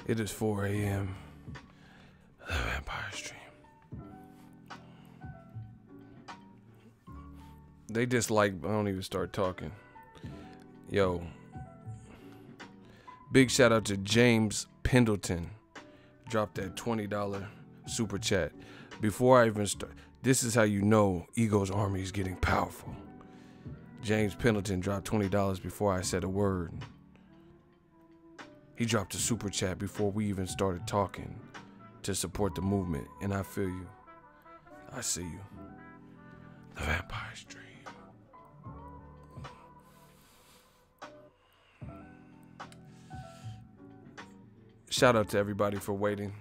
It is 4 a.m. The Vampire Stream. They dislike, I don't even start talking. Yo. Big shout out to James Pendleton. Dropped that $20 super chat. Before I even start, this is how you know Ego's army is getting powerful. James Pendleton dropped $20 before I said a word. He dropped a super chat before we even started talking to support the movement. And I feel you. I see you. The Vampire Stream. Shout out to everybody for waiting.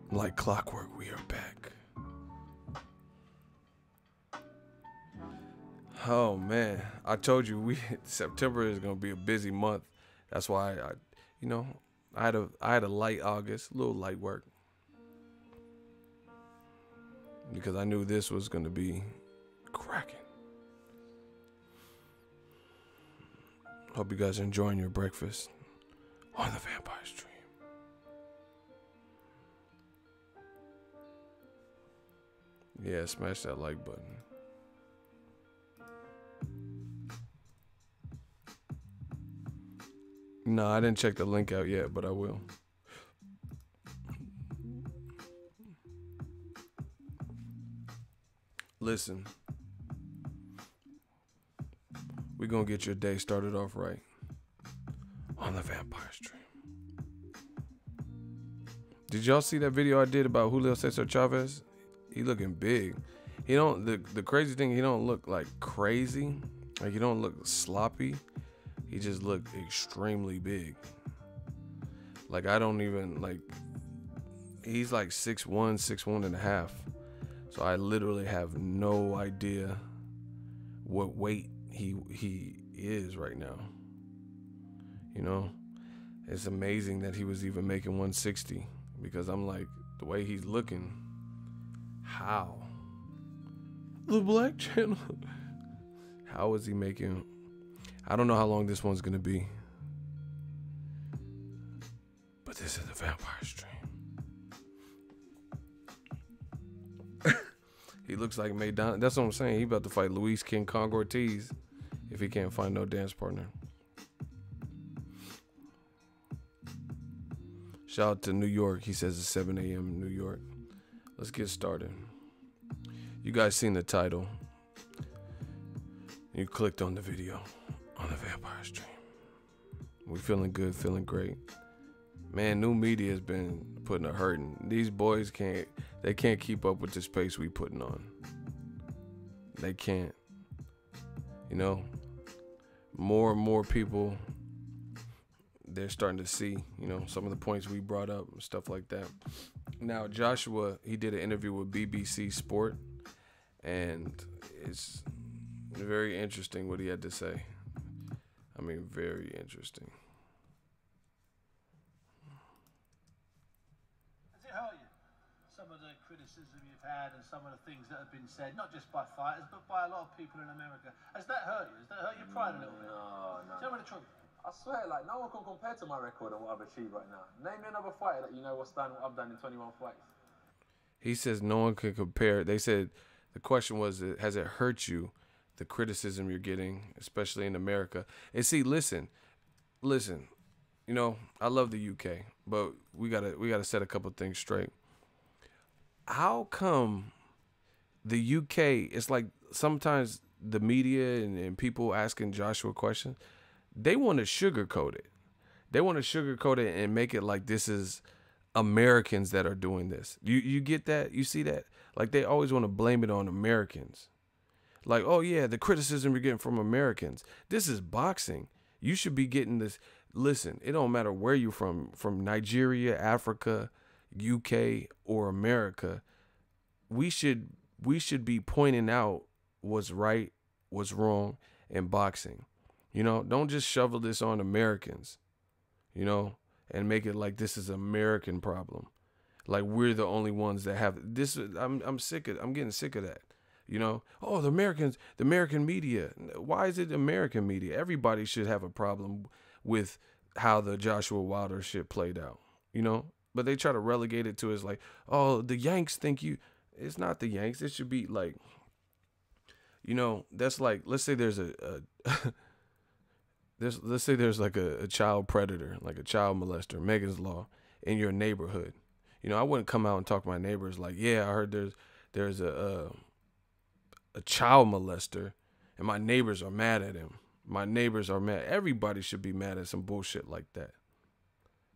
Like clockwork, we are back. Oh man, I told you September is gonna be a busy month. That's why I had a light August, a little light work, because I knew this was gonna be cracking. Hope you guys are enjoying your breakfast on the Vampire Stream. Yeah, smash that like button. No, I didn't check the link out yet, but I will. Listen, we're going to get your day started off right on the Vampire Stream. Did y'all see that video I did about Julio Cesar Chavez? He looking big. He don't, the crazy thing, he don't look like crazy. Like, he don't look sloppy. He just looked extremely big. Like, I don't even, like, he's like 6'1", 6'1 and a half. So I literally have no idea what weight he is right now. You know, it's amazing that he was even making 160, because I'm like, the way he's looking, how? The Black Channel. How is he making? I don't know how long this one's gonna be, but this is the Vampire Stream. He looks like Maidon. That's what I'm saying. He about to fight Luis King Kong Ortiz if he can't find no dance partner. Shout out to New York. He says it's 7 a.m. in New York. Let's get started. You guys seen the title. You clicked on the video on the Vampire Stream. We feeling good, feeling great. Man, new media has been putting a hurting. These boys can't keep up with this pace we putting on. They can't. You know, more and more people, they're starting to see, you know, some of the points we brought up and stuff like that. Now, Joshua, he did an interview with BBC Sport, and it's very interesting what he had to say. I mean, very interesting. Has it hurt you? Some of the criticism you've had and some of the things that have been said, not just by fighters, but by a lot of people in America. Has that hurt you? Has that hurt your pride a little bit? No. Tell me the truth. I swear, like, no one can compare to my record and what I've achieved right now. Name me another fighter that you know what's done what I've done in 21 fights. He says no one can compare. They said, the question was, has it hurt you, the criticism you're getting, especially in America? And see, listen, you know, I love the UK, but we gotta set a couple things straight. How come the UK, it's like sometimes the media and people asking Joshua questions, they want to sugarcoat it. They want to sugarcoat it and make it like this is Americans that are doing this. You get that? You see that? Like, they always want to blame it on Americans. Like, oh yeah, the criticism you're getting from Americans. This is boxing. You should be getting this. Listen, it don't matter where you're from Nigeria, Africa, UK, or America. We should be pointing out what's right, what's wrong in boxing. You know, don't just shovel this on Americans, you know, and make it like this is an American problem. Like, we're the only ones that have this. I'm getting sick of that. You know, oh, the American media. Why is it American media? Everybody should have a problem with how the Joshua Wilder shit played out, you know? But they try to relegate it to as like, oh, the Yanks think you. It's not the Yanks. It should be like, you know, that's like, let's say there's let's say there's like a child predator, like a child molester, Megan's Law, in your neighborhood. You know, I wouldn't come out and talk to my neighbors like, yeah, I heard there's a child molester, and my neighbors are mad at him. My neighbors are mad. Everybody should be mad at some bullshit like that.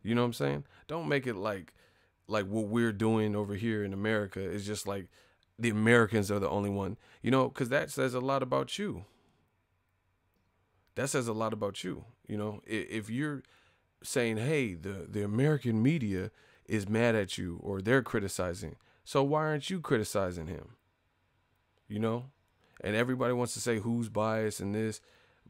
You know what I'm saying? Don't make it like what we're doing over here in America is just like the Americans are the only one. You know, because that says a lot about you. That says a lot about you. You know, if you're saying, hey, the American media is mad at you or they're criticizing, so why aren't you criticizing him? You know? And everybody wants to say who's biased and this,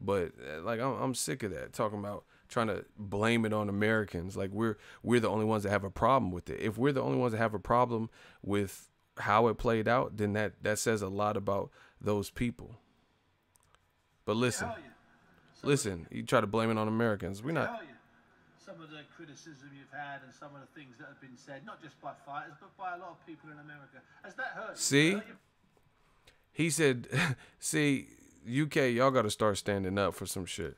but like I'm sick of that, talking about trying to blame it on Americans. Like we're the only ones that have a problem with it. If we're the only ones that have a problem with how it played out, then that says a lot about those people. But listen, you try to blame it on Americans. We're not. Some of the criticism you've had and some of the things that have been said, not just by fighters, but by a lot of people in America. Has that hurt you? See? He said, see, UK, y'all got to start standing up for some shit.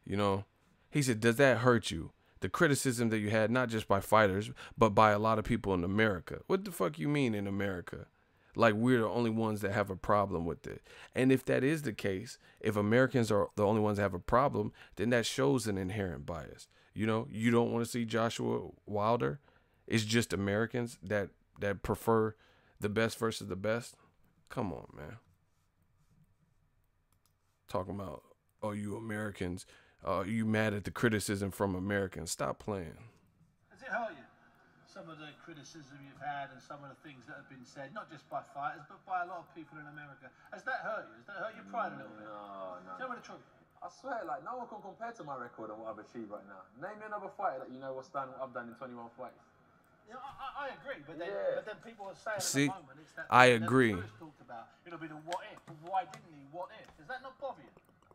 You know? He said, does that hurt you? The criticism that you had, not just by fighters, but by a lot of people in America. What the fuck you mean in America? Like we're the only ones that have a problem with it. And if that is the case, if Americans are the only ones that have a problem, then that shows an inherent bias. You know, you don't want to see Joshua Wilder. It's just Americans that prefer the best versus the best. Come on, man. Talking about, oh, you Americans, you mad at the criticism from Americans. Stop playing. Has it hurt you? Some of the criticism you've had and some of the things that have been said, not just by fighters, but by a lot of people in America. Has that hurt you? Has that hurt your pride a little bit? No. Tell me the truth. I swear, like, no one can compare to my record and what I've achieved right now. Name me another fighter that you know what I've done in 21 fights. Yeah, I agree, but then, Yeah. but then people are saying See, at the moment, it's that I thing that agree. Bruce talked about. It'll be the what if. Why didn't he? What if? Does that not bother you?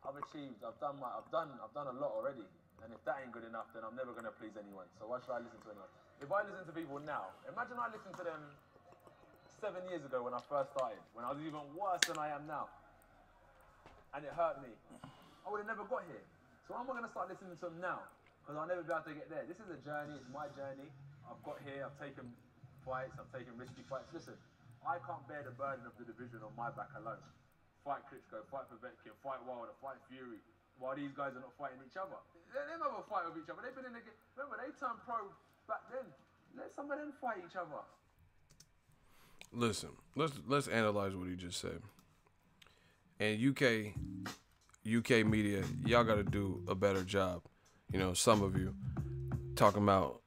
I've done a lot already. And if that ain't good enough, then I'm never gonna please anyone. So why should I listen to anyone? If I listen to people now, imagine I listened to them 7 years ago when I first started, when I was even worse than I am now. And it hurt me. I would have never got here. So I'm not gonna start listening to them now, because I'll never be able to get there. This is a journey, it's my journey. I've got here, I've taken fights, I've taken risky fights. Listen, I can't bear the burden of the division on my back alone. Fight Klitschko, fight Povetkin, fight Wilder, fight Fury, while these guys are not fighting each other. They're never fight with each other. They've been in the game. Remember, they turned pro back then. Let some of them fight each other. Listen, let's analyze what he just said. And UK media, y'all got to do a better job. You know, some of you talking about.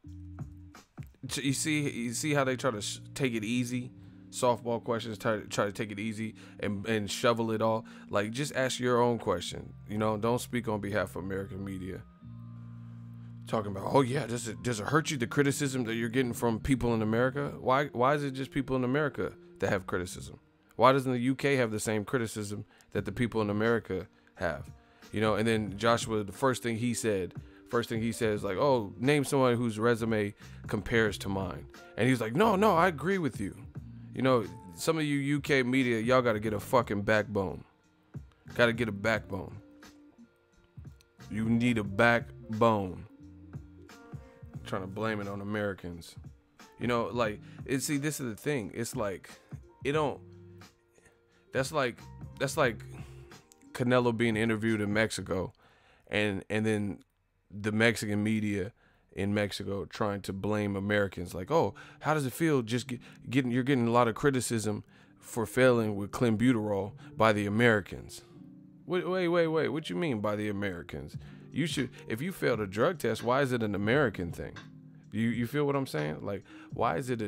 You see how they try to take it easy. Softball questions, try to take it easy and shovel it all. Like, just ask your own question. You know, don't speak on behalf of American media. Talking about, oh yeah, does it hurt you, the criticism that you're getting from people in America? Why is it just people in America that have criticism? Why doesn't the UK have the same criticism that the people in America have? You know, and then Joshua, the first thing he said is like, oh, name someone whose resume compares to mine. And he's like, no, I agree with you. You know, some of you UK media, y'all got to get a fucking backbone. Got to get a backbone. You need a backbone. Trying to blame it on Americans. You know, like, see, this is the thing. It's like, that's like CANELO being interviewed in Mexico and then the Mexican media in Mexico trying to blame Americans. Like, oh, how does it feel just you're getting a lot of criticism for failing with clenbuterol by the Americans. Wait, what you mean by the Americans? You should, if you failed a drug test, why is it an American thing? You feel what I'm saying? Like, why is it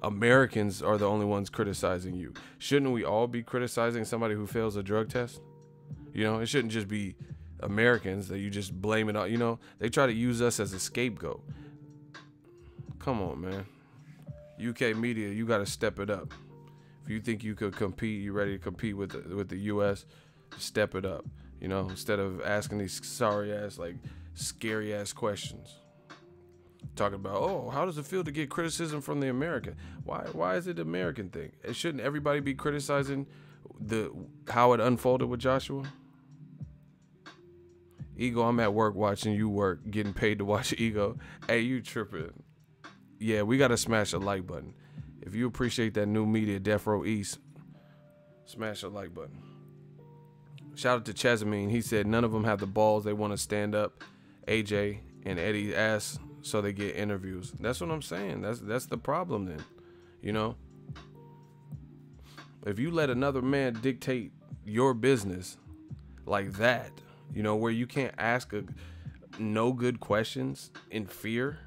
Americans are the only ones criticizing you? Shouldn't we all be criticizing somebody who fails a drug test? You know, it shouldn't just be Americans that you just blame it on. You know, they try to use us as a scapegoat. Come on, man. UK media, you got to step it up. If you think you could compete, you ready to compete with the US, step it up. You know, instead of asking these sorry ass, like, scary ass questions. Talking about, oh, how does it feel to get criticism from the American? Why is it an American thing? Shouldn't everybody be criticizing how it unfolded with Joshua? Ego, I'm at work watching you work, getting paid to watch Ego. Hey, you tripping. Yeah, we got to smash a like button. If you appreciate that new media, Death Row East, smash a like button. Shout out to Chesamine. He said none of them have the balls. They want to stand up AJ and Eddie's ass so they get interviews. That's what I'm saying. That's the problem then. You know? If you let another man dictate your business like that, you know, where you can't ask no good questions in fear,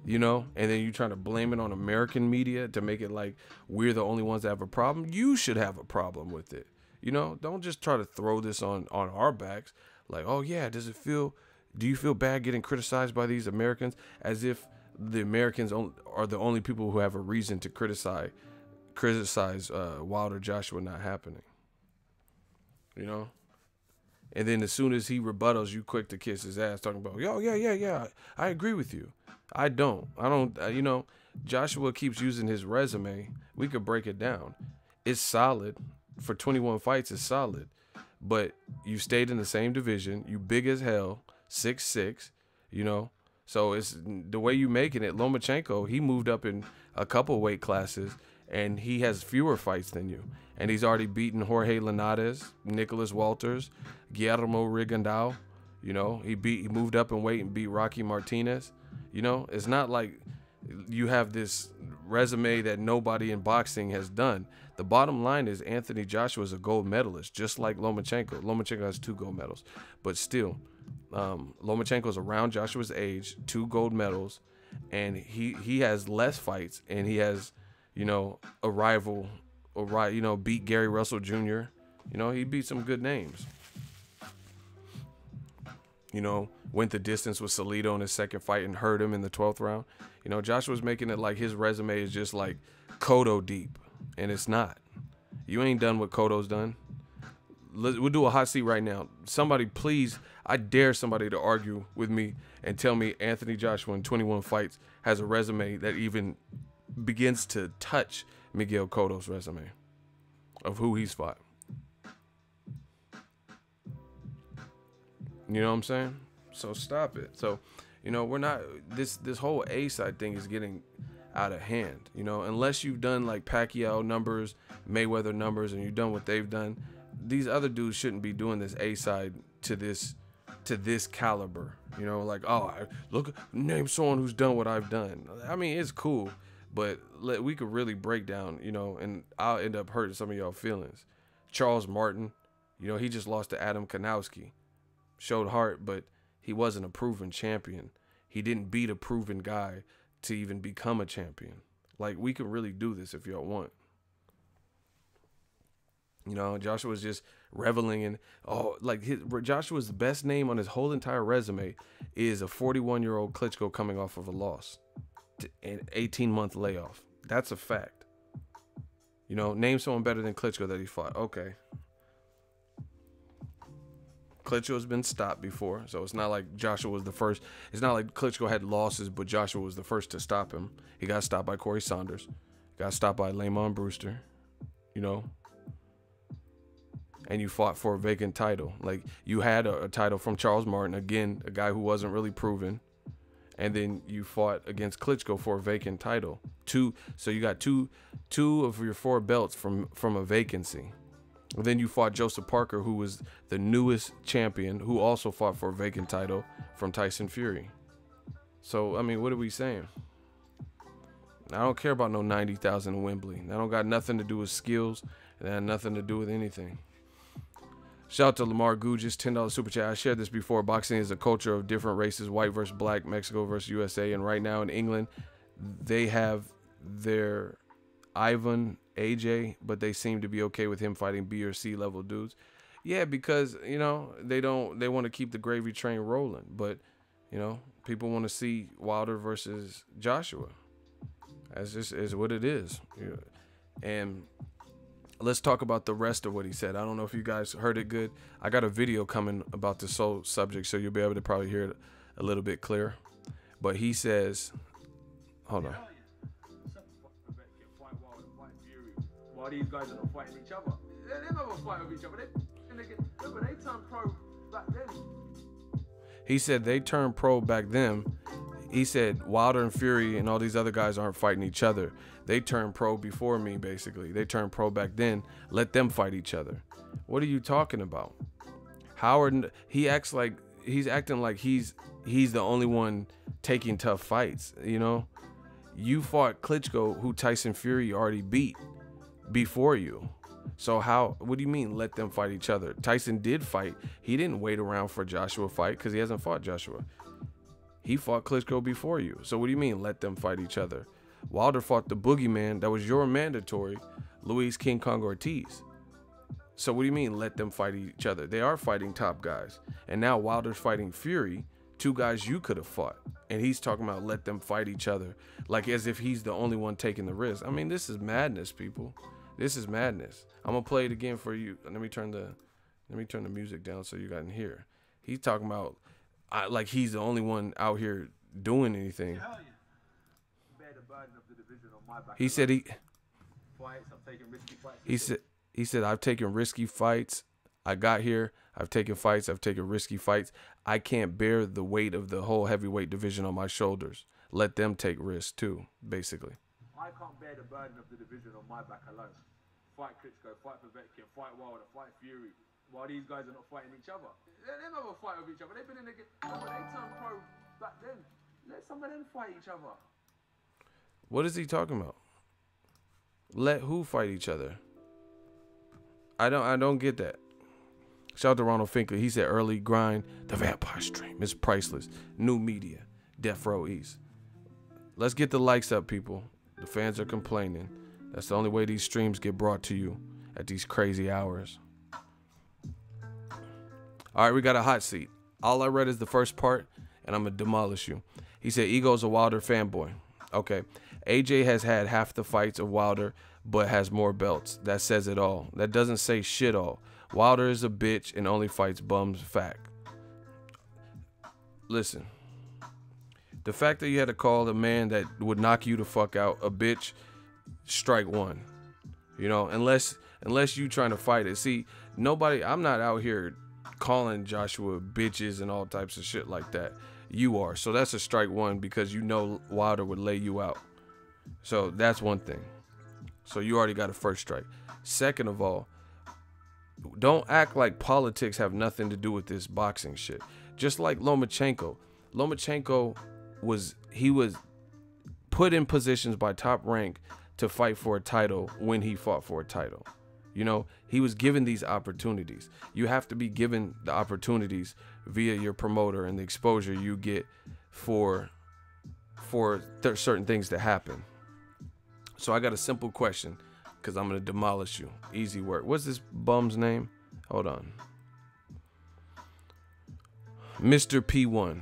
you know, and then you trying to blame it on American media to make it like we're the only ones that have a problem. You should have a problem with it. You know, don't just try to throw this on our backs. Like, oh yeah, do you feel bad getting criticized by these Americans? As if the Americans are the only people who have a reason to criticize Wilder Joshua not happening. You know? And then as soon as he rebuttals, you quick to kiss his ass, talking about, yo, yeah, I agree with you. I don't, you know, Joshua keeps using his resume. We could break it down. It's solid. For 21 fights, it's solid. But you stayed in the same division. You big as hell, 6'6", you know. So it's the way you making it. Lomachenko, he moved up in a couple weight classes, and he has fewer fights than you. And he's already beaten Jorge Linares, Nicholas Walters, Guillermo Rigondeaux. You know, he moved up in weight and beat Rocky Martinez. You know, it's not like you have this resume that nobody in boxing has done. The bottom line is Anthony Joshua is a gold medalist, just like Lomachenko. Lomachenko has 2 gold medals, but still, Lomachenko is around Joshua's age, 2 gold medals, and he has less fights, and he has, you know, beat Gary Russell Jr. You know, he beat some good names. You know, went the distance with Salido in his second fight and hurt him in the 12th round. You know, Joshua's making it like his resume is just like Cotto deep, and it's not. You ain't done what Cotto's done. We'll do a hot seat right now. Somebody, please, I dare somebody to argue with me and tell me Anthony Joshua in 21 fights has a resume that even begins to touch Miguel Cotto's resume of who he's fought. You know what I'm saying? So stop it. So, you know, we're not, this whole A-side thing is getting out of hand. You know, unless you've done like Pacquiao numbers, Mayweather numbers, and you've done what they've done, these other dudes shouldn't be doing this A-side to this caliber. You know, like, oh, name someone who's done what I've done. I mean, it's cool, but we could really break down, you know, and I'll end up hurting some of y'all feelings. Charles Martin, you know, he just lost to Adam Kanowski. Showed heart, but he wasn't a proven champion. He didn't beat a proven guy to even become a champion. Like, we can really do this if y'all want. You know, Joshua's just reveling in, Joshua's best name on his whole entire resume is a 41-year-old Klitschko coming off of a loss, an 18-month layoff. That's a fact. You know, name someone better than Klitschko that he fought. Okay. Klitschko's been stopped before, so it's not like Joshua was the first. It's not like Klitschko had losses, but Joshua was the first to stop him. He got stopped by Corey Saunders. Got stopped by Lamont Brewster, you know. And you fought for a vacant title. Like, you had a title from Charles Martin, again, a guy who wasn't really proven. And then you fought against Klitschko for a vacant title. So you got two of your 4 belts from a vacancy. Then you fought Joseph Parker, who was the newest champion, who also fought for a vacant title from Tyson Fury. So, I mean, what are we saying? I don't care about no 90,000 in Wembley. That don't got nothing to do with skills. That had nothing to do with anything. Shout out to Lamar Gugis, $10 super chat. I shared this before. Boxing is a culture of different races, white versus black, Mexico versus USA. And right now in England, they have their Ivan AJ, but they seem to be okay with him fighting B or C level dudes. Yeah, because, you know, they want to keep the gravy train rolling. But, you know, people want to see Wilder versus Joshua. That's just is what it is. And let's talk about the rest of what he said. I don't know if you guys heard it good. I got a video coming about this whole subject, so you'll be able to probably hear it a little bit clearer. But he says, hold on. While these guys are not fighting each other, they never fight with each other. They turn pro back then. He said they turned pro back then. He said Wilder and Fury and all these other guys aren't fighting each other. They turned pro before me, basically. They turned pro back then. Let them fight each other. What are you talking about? Howard, he acts like he's acting like he's the only one taking tough fights. You know, you fought Klitschko, who Tyson Fury already beat before you. So what do you mean let them fight each other? Tyson did fight. He didn't wait around for Joshua fight because he hasn't fought Joshua. He fought Klitschko before you. So what do you mean let them fight each other? Wilder fought the boogeyman that was your mandatory, Luis King Kong Ortiz. So what do you mean let them fight each other? They are fighting top guys. And now Wilder's fighting Fury, two guys you could have fought. And he's talking about let them fight each other, like as if he's the only one taking the risk. I mean, this is madness, people. This is madness. I'm gonna play it again for you. Let me turn the music down so you guys can hear. He's talking about like he's the only one out here doing anything. He said he said I've taken risky fights. I got here. I've taken fights. I've taken risky fights. I can't bear the weight of the whole heavyweight division on my shoulders. Let them take risks too, basically. I can't bear the burden of the division on my back alone. Fight Klitschko, fight Povetkin, fight Wilder, fight Fury. While these guys are not fighting each other. They never fight with each other. They've been in the game. They turned pro back then. Let some of them fight each other. What is he talking about? Let who fight each other? I don't get that. Shout out to Ronald Finkley. He said early grind, the vampire stream is priceless. New media, Death Row East. Let's get the likes up, people. The fans are complaining. That's the only way these streams get brought to you at these crazy hours. All right, we got a hot seat. All I read is the first part, and I'm going to demolish you. He said, Ego's a Wilder fanboy. Okay. AJ has had half the fights of Wilder, but has more belts. That says it all. That doesn't say shit all. Wilder is a bitch and only fights bums. Fact. Listen. The fact that you had to call a man that would knock you the fuck out a bitch, strike one. You know, unless you trying to fight it. See, I'm not out here calling Joshua bitches and all types of shit like that. You are. So that's a strike one because you know Wilder would lay you out. So that's one thing. So you already got a first strike. Second of all, don't act like politics have nothing to do with this boxing shit. Just like Lomachenko. Lomachenko was put in positions by Top Rank to fight for a title when he fought for a title. You know, he was given these opportunities. You have to be given the opportunities via your promoter and the exposure you get for certain things to happen. So I got a simple question because I'm going to demolish you. Easy work. What's this bum's name? Hold on. Mr. P1.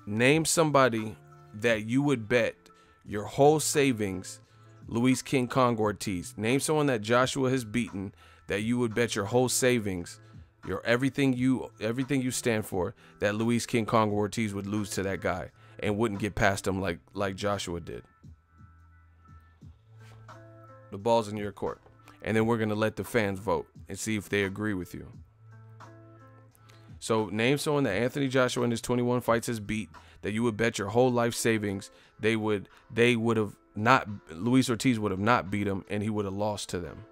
Name somebody that you would bet your whole savings, Luis King Kong Ortiz. Name someone that Joshua has beaten that you would bet your whole savings, your everything you stand for, that Luis King Kong Ortiz would lose to that guy and wouldn't get past him like Joshua did. The ball's in your court. And then we're going to let the fans vote and see if they agree with you. So name someone that Anthony Joshua in his 21 fights has beat that you would bet your whole life savings they would have not, Luis Ortiz would have not beat him and he would have lost to them.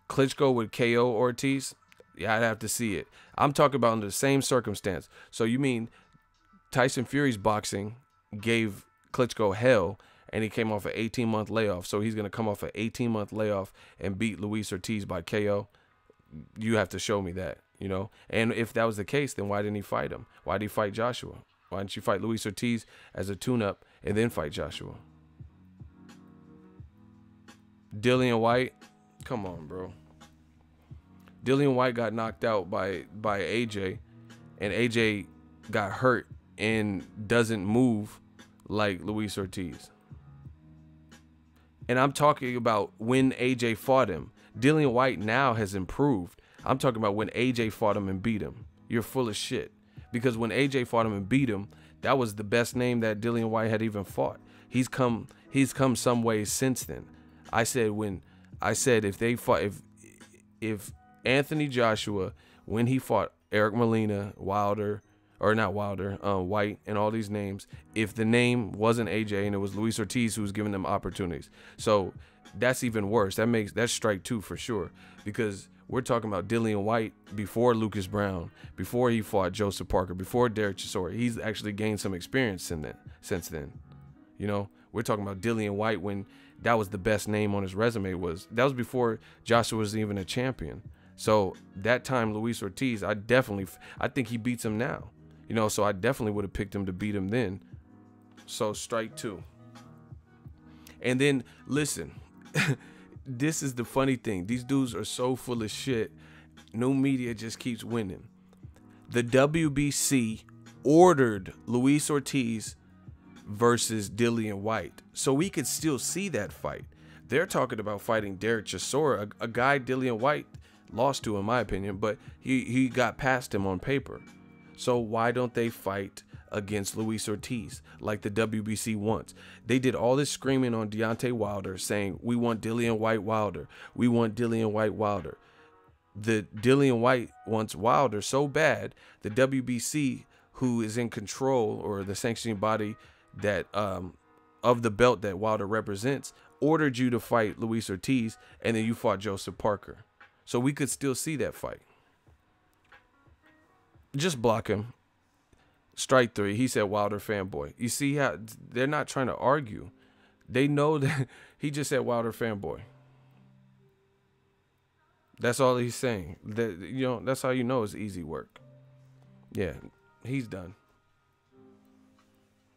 Klitschko would KO Ortiz? Yeah, I'd have to see it. I'm talking about under the same circumstance. So you mean Tyson Fury's boxing gave Klitschko hell and he came off an 18-month layoff. So he's going to come off an 18-month layoff and beat Luis Ortiz by KO. You have to show me that, you know. And if that was the case, then why didn't he fight him? Why did he fight Joshua? Why didn't you fight Luis Ortiz as a tune-up and then fight Joshua? Dillian White? Come on, bro. Dillian White got knocked out by AJ, and AJ got hurt and doesn't move like Luis Ortiz. And I'm talking about when AJ fought him. Dillian White now has improved. I'm talking about when AJ fought him and beat him. You're full of shit. Because when AJ fought him and beat him, that was the best name that Dillian White had even fought. He's come some ways since then. I said if they fought, if Anthony Joshua, when he fought Eric Molina, Wilder, or not Wilder, White, and all these names, if the name wasn't AJ and it was Luis Ortiz who was giving them opportunities. So that's even worse. That's strike 2 for sure. Because we're talking about Dillian White before Lucas Brown, before he fought Joseph Parker, before Derek Chisora. He's actually gained some experience since then. You know, we're talking about Dillian White when that was the best name on his resume. That was before Joshua was even a champion. So that time, Luis Ortiz, I think he beats him now. You know, so I definitely would have picked him to beat him then. So strike 2. And then listen, this is the funny thing. These dudes are so full of shit. New media just keeps winning. The WBC ordered Luis Ortiz versus Dillian White, so we could still see that fight. They're talking about fighting Derek Chisora, a guy Dillian White lost to, in my opinion, but he got past him on paper. So why don't they fight against Luis Ortiz like the WBC wants? They did all this screaming on Deontay Wilder saying, we want Dillian White Wilder. We want Dillian White Wilder. The Dillian White wants Wilder so bad, the WBC, who is in control, or the sanctioning body that of the belt that Wilder represents, ordered you to fight Luis Ortiz, and then you fought Joseph Parker. So we could still see that fight. Just block him. Strike 3. He said Wilder fanboy. You see how they're not trying to argue. They know that he just said Wilder fanboy. That's all he's saying. That, you know, that's how you know it's easy work. Yeah, he's done.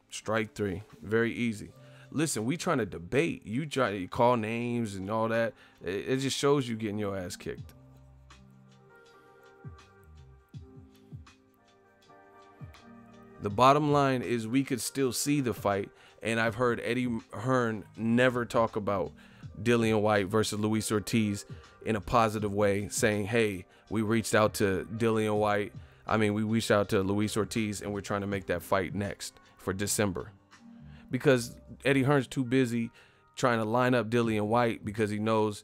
Strike 3. Very easy. Listen, we trying to debate. You try to call names and all that. It just shows you getting your ass kicked. The bottom line is we could still see the fight, and I've heard Eddie Hearn never talk about Dillian White versus Luis Ortiz in a positive way, saying, hey, we reached out to Dillian White. We reached out to Luis Ortiz, and we're trying to make that fight next for December. Because Eddie Hearn's too busy trying to line up Dillian White because he knows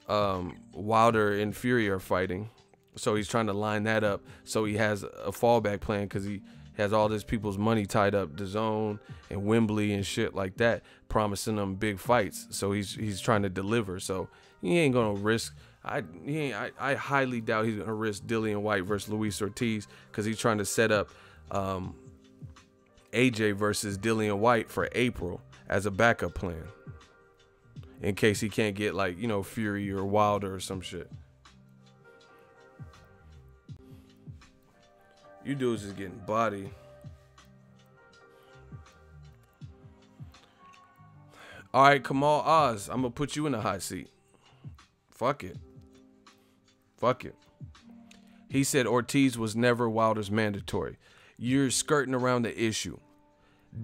Wilder and Fury are fighting. So he's trying to line that up so he has a fallback plan, because he has all this people's money tied up, DAZN and Wembley and shit like that, promising them big fights. So he's trying to deliver. So he ain't gonna risk. I highly doubt he's gonna risk Dillian White versus Luis Ortiz, because he's trying to set up AJ versus Dillian White for April as a backup plan, in case he can't get, like, you know, Fury or Wilder or some shit. You dudes is getting bodied. All right, Kamal Oz, I'm gonna put you in the hot seat. Fuck it. Fuck it. He said Ortiz was never Wilder's mandatory. You're skirting around the issue.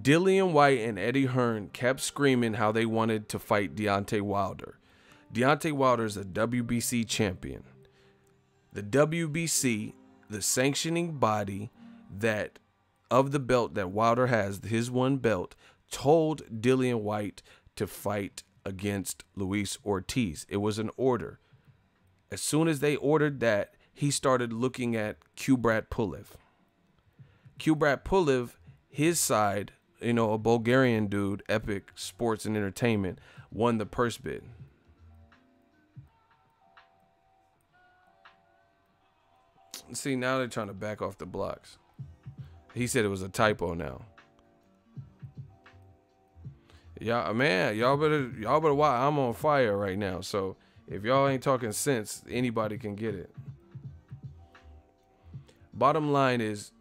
Dillian White and Eddie Hearn kept screaming how they wanted to fight Deontay Wilder. Deontay Wilder is a WBC champion. The WBC, the sanctioning body that of the belt that Wilder has, his one belt, told Dillian White to fight against Luis Ortiz. It was an order. As soon as they ordered that, he started looking at Kubrat Pulev. Kubrat Pulev, his side, you know, a Bulgarian dude, Epic Sports and Entertainment, won the purse bid. See, now they're trying to back off the blocks. He said it was a typo now. Yeah, man, y'all better watch. I'm on fire right now. So if y'all ain't talking sense, anybody can get it. Bottom line is,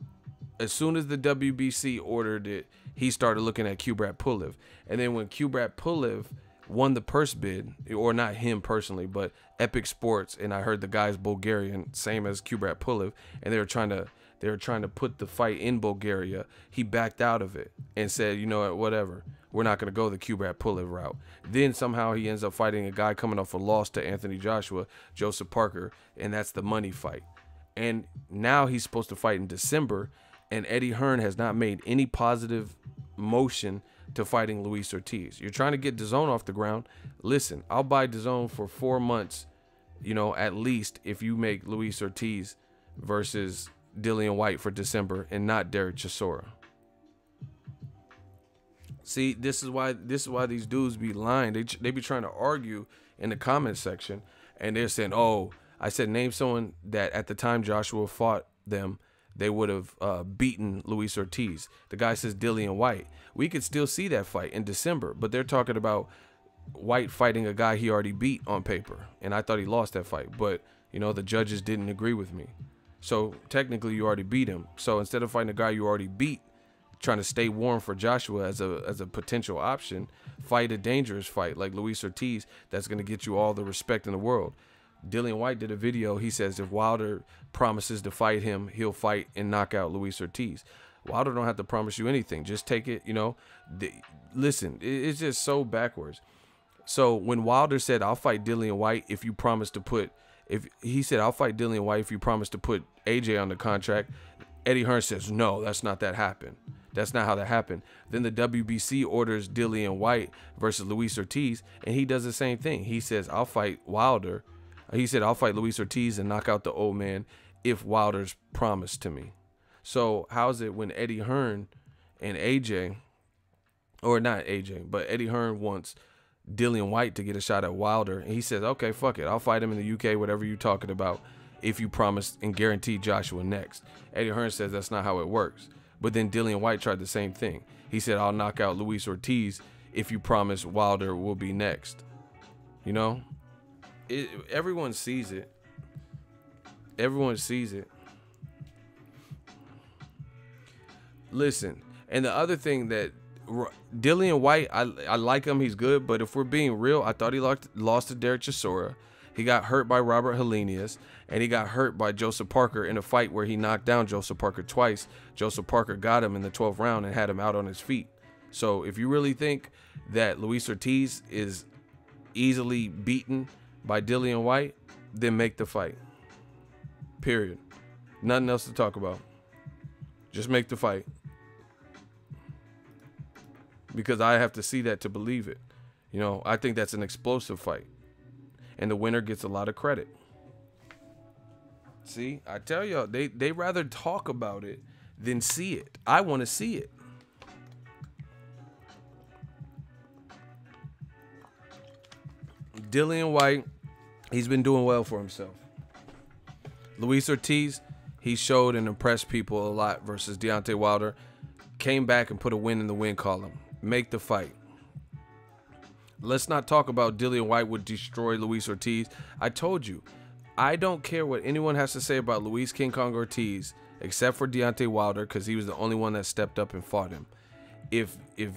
as soon as the WBC ordered it, he started looking at Kubrat Pulev. And then when Kubrat Pulev won the purse bid, or not him personally, but Epic Sports, and I heard the guy's Bulgarian, same as Kubrat Pulev, and they were trying to put the fight in Bulgaria. He backed out of it and said, you know what, whatever, we're not going to go the Kubrat Pulev route. Then somehow he ends up fighting a guy coming off a loss to Anthony Joshua, Joseph Parker, and that's the money fight. And now he's supposed to fight in December, and Eddie Hearn has not made any positive motion to fighting Luis Ortiz. You're trying to get DAZN off the ground. Listen, I'll buy DAZN for 4 months, you know, at least, if you make Luis Ortiz versus Dillian White for December and not Derek Chisora. See, this is why these dudes be lying. They be trying to argue in the comment section, and they're saying, oh, I said name someone that at the time Joshua fought them, they would have beaten Luis Ortiz. The guy says Dillian White. We could still see that fight in December, but they're talking about White fighting a guy he already beat on paper, and I thought he lost that fight, but you know, the judges didn't agree with me. So technically you already beat him. So instead of fighting a guy you already beat, trying to stay warm for Joshua as a potential option, fight a dangerous fight like Luis Ortiz that's going to get you all the respect in the world. Dillian White did a video. He says if Wilder promises to fight him, he'll fight and knock out Luis Ortiz. Wilder don't have to promise you anything. Just take it, you know. Listen, it's just so backwards. So when Wilder said, I'll fight Dillian White if you promise to put, I'll fight Dillian White if you promise to put AJ on the contract, Eddie Hearn says, no, that's not that happened. That's not how that happened. Then the WBC orders Dillian White versus Luis Ortiz, and he does the same thing. He says, I'll fight Wilder. He said, I'll fight Luis Ortiz and knock out the old man if Wilder's promised to me. So how's it when Eddie Hearn and AJ, or not AJ, but Eddie Hearn wants Dillian White to get a shot at Wilder, and he says, okay, fuck it, I'll fight him in the UK, whatever you're talking about, if you promise and guarantee Joshua next. Eddie Hearn says that's not how it works. But then Dillian White tried the same thing. He said, I'll knock out Luis Ortiz if you promise Wilder will be next. You know? Everyone sees it. Everyone sees it. Listen, and the other thing that Dillian White, I like him. He's good. But if we're being real, I thought he lost to Derek Chisora. He got hurt by Robert Helenius, and he got hurt by Joseph Parker in a fight where he knocked down Joseph Parker twice. Joseph Parker got him in the 12th round and had him out on his feet. So if you really think that Luis Ortiz is easily beaten by Dillian White, then make the fight. Period. Nothing else to talk about. Just make the fight. Because I have to see that to believe it. You know, I think that's an explosive fight. And the winner gets a lot of credit. See, I tell y'all, they rather talk about it than see it. I want to see it. Dillian White, he's been doing well for himself. Luis Ortiz, he showed and impressed people a lot versus Deontay Wilder. Came back and put a win in the win column. Make the fight. Let's not talk about Dillian White would destroy Luis Ortiz. I told you, I don't care what anyone has to say about Luis King Kong Ortiz, except for Deontay Wilder, because he was the only one that stepped up and fought him. If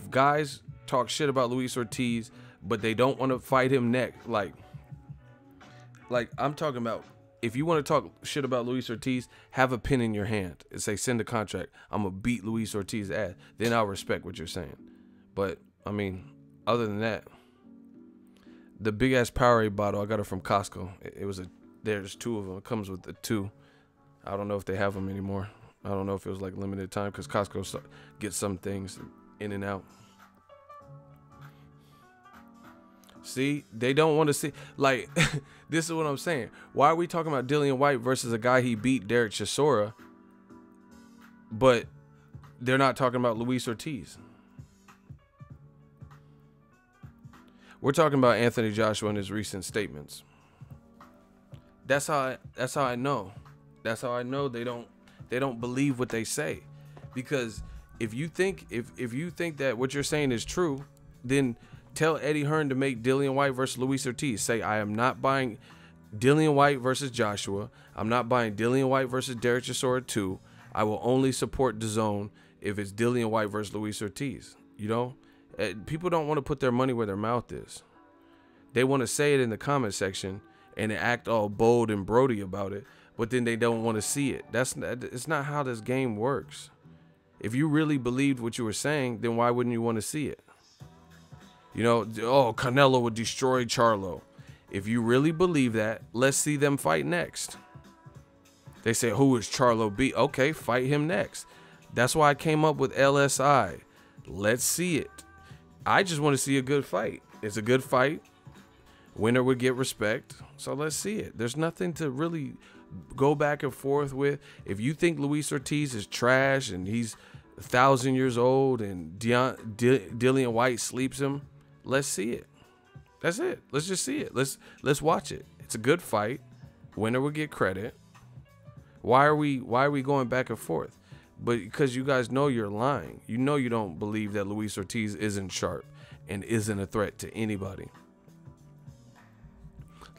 guys talk shit about Luis Ortiz, but they don't want to fight him next, like I'm talking about, if you want to talk shit about Luis Ortiz, have a pen in your hand and say, send a contract. I'm going to beat Luis Ortiz's ass. Then I'll respect what you're saying. But, I mean, other than that, the big ass Powerade bottle, I got it from Costco. There's two of them. It comes with the two. I don't know if they have them anymore. I don't know if it was like limited time, because Costco gets some things in and out. See, they don't want to see, like, this is what I'm saying. Why are we talking about Dillian White versus a guy he beat, Derek Chisora, but they're not talking about Luis Ortiz? We're talking about Anthony Joshua and his recent statements. That's how I know. That's how I know they don't believe what they say. Because if you think that what you're saying is true, then tell Eddie Hearn to make Dillian White versus Luis Ortiz. Say, I am not buying Dillian White versus Joshua. I'm not buying Dillian White versus Derek Chisora 2. I will only support DAZN if it's Dillian White versus Luis Ortiz. You know? People don't want to put their money where their mouth is. they want to say it in the comment section and act all bold and Brody about it, but then they don't want to see it. It's not how this game works. If you really believed what you were saying, then why wouldn't you want to see it? You know, oh, Canelo would destroy Charlo. If you really believe that, let's see them fight next. They say, who is Charlo beat? Okay, fight him next. That's why I came up with LSI. Let's see it. I just want to see a good fight. It's a good fight. Winner would get respect. So let's see it. There's nothing to really go back and forth with. If you think Luis Ortiz is trash and he's 1,000 years old and Dillian White sleeps him, let's see it. That's it. Let's just see it. Let's watch it. It's a good fight. Winner would get credit. Why are we going back and forth? But because you guys know you're lying. You know you don't believe that Luis Ortiz isn't sharp and isn't a threat to anybody.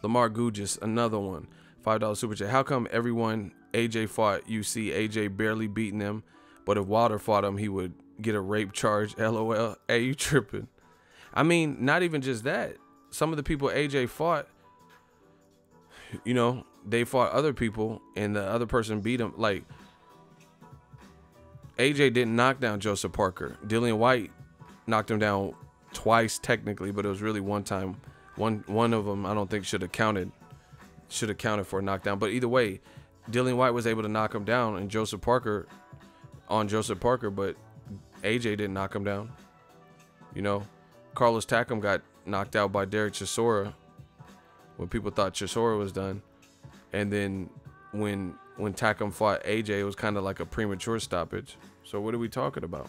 Lamar Gugis, another one. $5 super chat. How come everyone AJ fought, you see AJ barely beating him, but if Wilder fought him, he would get a rape charge? LOL. Hey, you tripping. I mean, not even just that. Some of the people AJ fought, you know, they fought other people and the other person beat him. Like, AJ didn't knock down Joseph Parker. Dillian White knocked him down twice technically, but it was really one time. One of them I don't think should have counted for a knockdown. But either way, Dillian White was able to knock him down and Joseph Parker, but AJ didn't knock him down. You know, Carlos Takam got knocked out by Derek Chisora when people thought Chisora was done. And then when Takam fought AJ, it was kind of like a premature stoppage. So what are we talking about?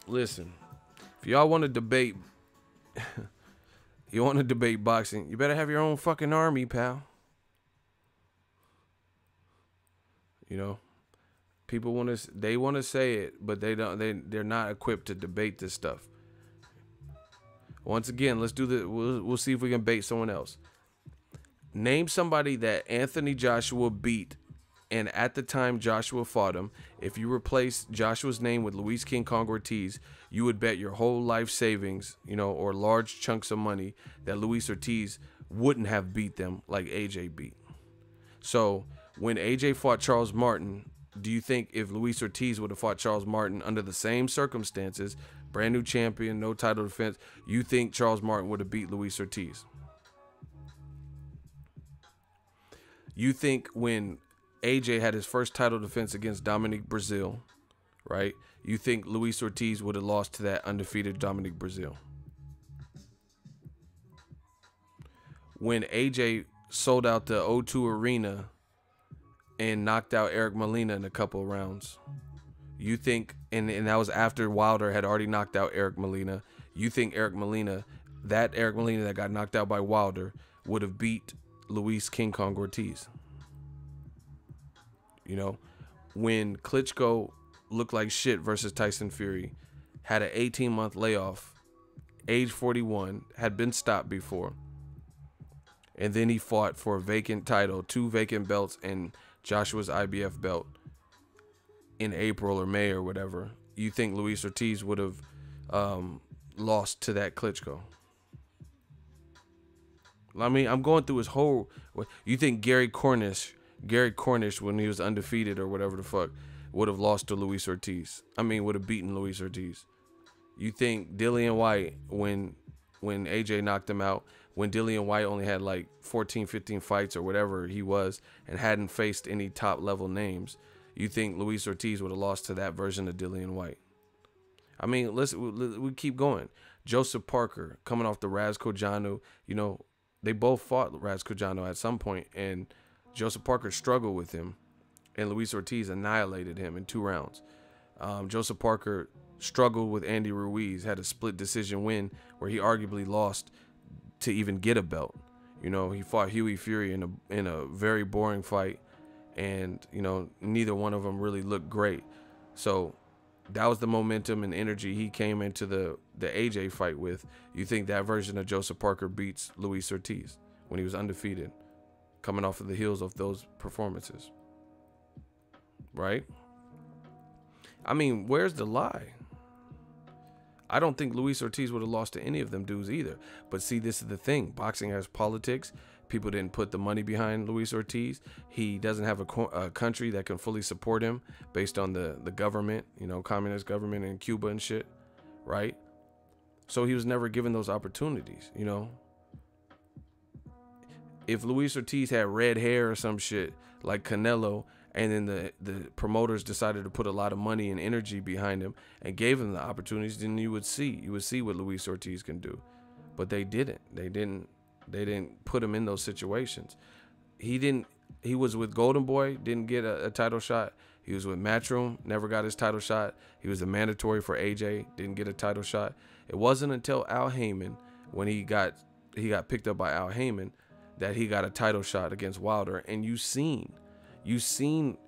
Listen, if y'all want to debate, boxing, you better have your own fucking army, pal. You know, people want to say it, but they're not equipped to debate this stuff. Once again, let's do the. We'll see if we can bait someone else. Name somebody that Anthony Joshua beat, and at the time Joshua fought him, if you replace Joshua's name with Luis King Kong Ortiz, you would bet your whole life savings, you know, or large chunks of money that Luis Ortiz wouldn't have beat them like AJ beat. So when AJ fought Charles Martin, do you think if Luis Ortiz would have fought Charles Martin under the same circumstances, brand new champion, no title defense, you think Charles Martin would have beat Luis Ortiz? You think when AJ had his first title defense against Dominic Breazeale, right? You think Luis Ortiz would have lost to that undefeated Dominic Breazeale? When AJ sold out the O2 Arena and knocked out Eric Molina in a couple of rounds, you think, and that was after Wilder had already knocked out Eric Molina, you think Eric Molina that got knocked out by Wilder would have beat Luis King Kong Ortiz? You know, when Klitschko looked like shit versus Tyson Fury, had an 18-month layoff, age 41, had been stopped before, and then he fought for a vacant title, 2 vacant belts, and Joshua's IBF belt in April or May or whatever. You think Luis Ortiz would have lost to that Klitschko? I mean, I'm going through his whole. You think Gary Cornish, when he was undefeated or whatever the fuck, would have lost to Luis Ortiz? I mean, would have beaten Luis Ortiz? You think Dillian White, when AJ knocked him out, when Dillian White only had like 14, 15 fights or whatever he was and hadn't faced any top level names, you think Luis Ortiz would have lost to that version of Dillian White? I mean, we keep going. Joseph Parker coming off the Razkojanu, you know, they both fought Razkojanu at some point, and Joseph Parker struggled with him, and Luis Ortiz annihilated him in 2 rounds. Joseph Parker struggled with Andy Ruiz, had a split decision win where he arguably lost to even get a belt. You know, he fought Huey Fury in a very boring fight, and, you know, neither one of them really looked great. So that was the momentum and energy he came into the AJ fight with. You think that version of Joseph Parker beats Luis Ortiz when he was undefeated, coming off of the heels of those performances, right? I mean, where's the lie? I don't think Luis Ortiz would have lost to any of them dudes either. But see, this is the thing. Boxing has politics. People didn't put the money behind Luis Ortiz. He doesn't have a country that can fully support him based on the government, you know, communist government in Cuba and shit, right? So he was never given those opportunities, you know. If Luis Ortiz had red hair or some shit like Canelo, and then the promoters decided to put a lot of money and energy behind him and gave him the opportunities, then you would see what Luis Ortiz can do. But they didn't. They didn't put him in those situations. He was with Golden Boy, didn't get a title shot. He was with Matchroom, never got his title shot. He was a mandatory for AJ, didn't get a title shot. It wasn't until Al Heyman, when he got picked up by Al Heyman, that he got a title shot against Wilder. And you seen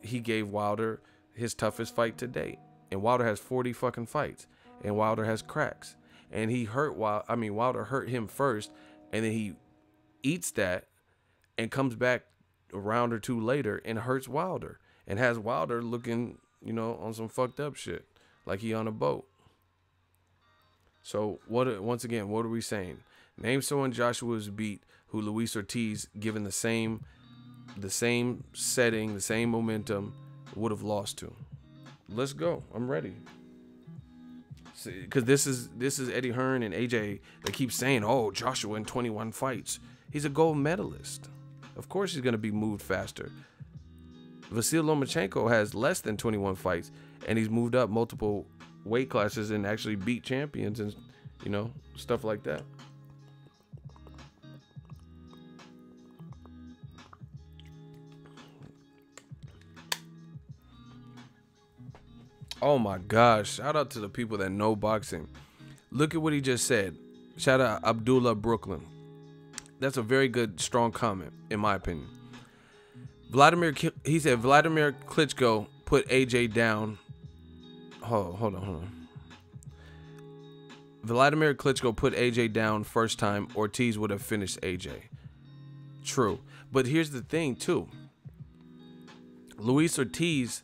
he gave Wilder his toughest fight to date. And Wilder has 40 fucking fights. And Wilder has cracks. And Wilder hurt him first, and then he eats that and comes back a round or two later and hurts Wilder and has Wilder looking, you know, on some fucked up shit, like he on a boat. So once again, what are we saying? Name someone Joshua's beat who Luis Ortiz, given the same setting, the same momentum, would have lost to. Let's go. I'm ready. Because this is Eddie Hearn and AJ. They keep saying, "Oh, Joshua in 21 fights. He's a gold medalist. Of course he's going to be moved faster." Vasyl Lomachenko has less than 21 fights, and he's moved up multiple weight classes and actually beat champions and, you know, stuff like that. Oh my gosh, shout out to the people that know boxing. Look at what he just said. Shout out Abdullah Brooklyn. That's a very good, strong comment, in my opinion. He said Vladimir Klitschko put AJ down. Hold on. Vladimir Klitschko put AJ down first time. Ortiz would have finished AJ. True. But here's the thing, too. Luis Ortiz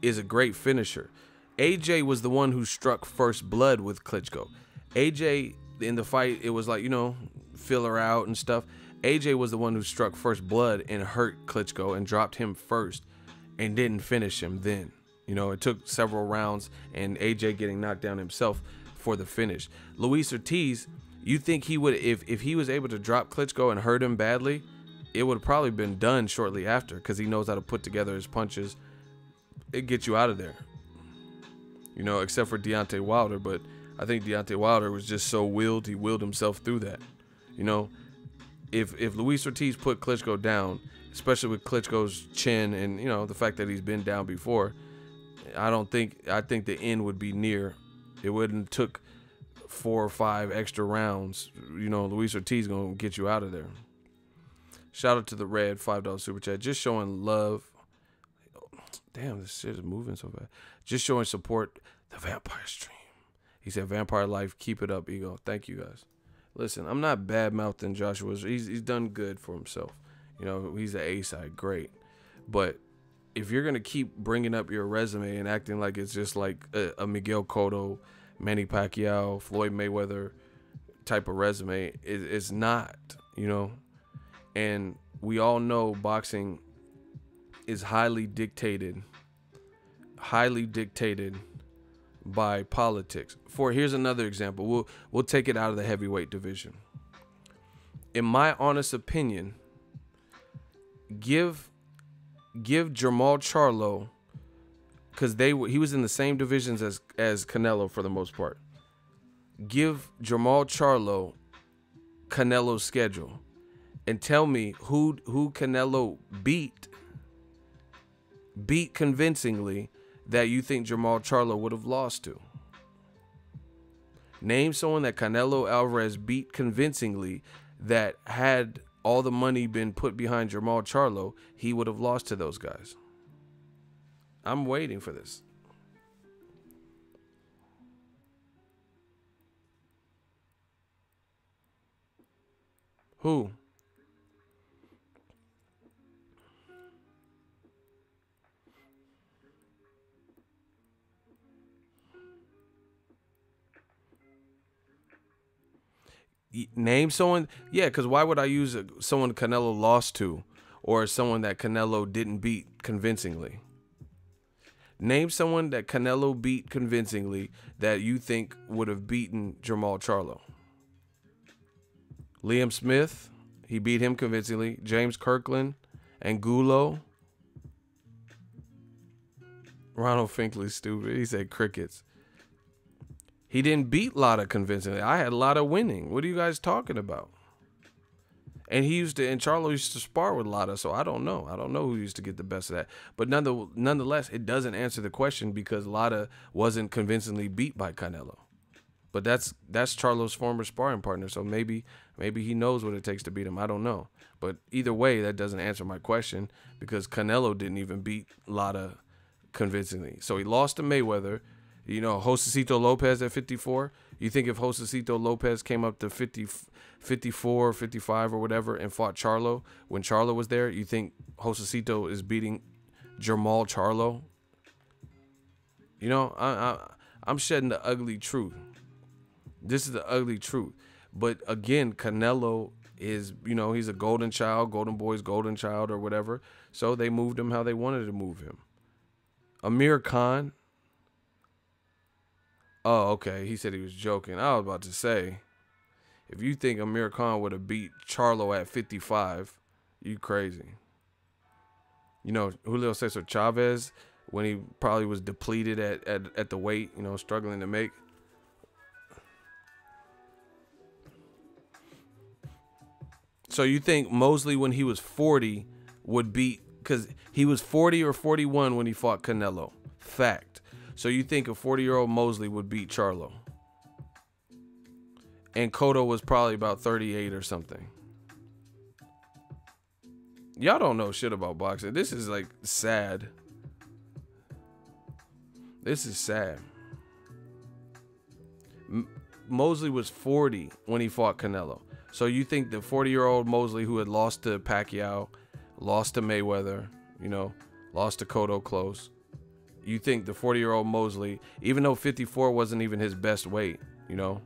is a great finisher. AJ was the one who struck first blood with Klitschko. AJ, in the fight, it was like, you know, fill her out and stuff. AJ was the one who struck first blood and hurt Klitschko and dropped him first and didn't finish him then. You know, it took several rounds and AJ getting knocked down himself for the finish. Luis Ortiz, you think he would, if he was able to drop Klitschko and hurt him badly, it would have probably been done shortly after, because he knows how to put together his punches. It gets you out of there. You know, except for Deontay Wilder, but I think Deontay Wilder was just so willed, he willed himself through that. You know, if Luis Ortiz put Klitschko down, especially with Klitschko's chin and, you know, the fact that he's been down before, I think the end would be near. It wouldn't took 4 or 5 extra rounds. You know, Luis Ortiz gonna get you out of there. Shout out to the Red $5 super chat, just showing love. Damn, this shit is moving so fast. Just showing support. The Vampire Stream. He said, "Vampire Life, keep it up, Ego." Thank you, guys. Listen, I'm not bad-mouthing Joshua. He's done good for himself. You know, he's an A-side, great. But if you're going to keep bringing up your resume and acting like it's just like a Miguel Cotto, Manny Pacquiao, Floyd Mayweather type of resume, it's not, you know. And we all know boxing is highly dictated by politics. Here's another example. We'll take it out of the heavyweight division. In my honest opinion, give Jermall Charlo, because he was in the same divisions as Canelo for the most part. Give Jermall Charlo Canelo's schedule and tell me who Canelo beat convincingly that you think Jermall Charlo would have lost to. Name someone that Canelo Alvarez beat convincingly that, had all the money been put behind Jermall Charlo, he would have lost to those guys. I'm waiting for this. Who? Name someone. Yeah, because why would I use someone Canelo lost to, or someone that Canelo didn't beat convincingly? Name someone that Canelo beat convincingly that you think would have beaten Jermall Charlo. Liam Smith, he beat him convincingly. James Kirkland, Angulo. Ronald Finkley's stupid. He said crickets. He didn't beat Lotta convincingly. I had Lotta winning. What are you guys talking about? And Charlo used to spar with Lotta, so I don't know. I don't know who used to get the best of that. But nonetheless, it doesn't answer the question because Lotta wasn't convincingly beat by Canelo. But that's Charlo's former sparring partner, so maybe he knows what it takes to beat him. I don't know. But either way, that doesn't answer my question because Canelo didn't even beat Lotta convincingly. So he lost to Mayweather. You know, Josecito Lopez at 54. You think if Josecito Lopez came up to 54, 55 or whatever and fought Charlo when Charlo was there, you think Josecito is beating Jermall Charlo? You know, I'm shedding the ugly truth. This is the ugly truth. But again, Canelo is, you know, he's a golden child, golden boy's golden child or whatever. So they moved him how they wanted to move him. Amir Khan. Oh, okay. He said he was joking. I was about to say, if you think Amir Khan would have beat Charlo at 55, you crazy. You know, Julio Cesar Chavez, when he probably was depleted at the weight, you know, struggling to make. So you think Mosley, when he was 40, would beat, because he was 40 or 41 when he fought Canelo. Fact. So you think a 40-year-old Mosley would beat Charlo. And Cotto was probably about 38 or something. Y'all don't know shit about boxing. This is like sad. This is sad. Mosley was 40 when he fought Canelo. So you think the 40-year-old Mosley who had lost to Pacquiao, lost to Mayweather, you know, lost to Cotto close. You think the 40-year-old Mosley, even though 54 wasn't even his best weight, you know,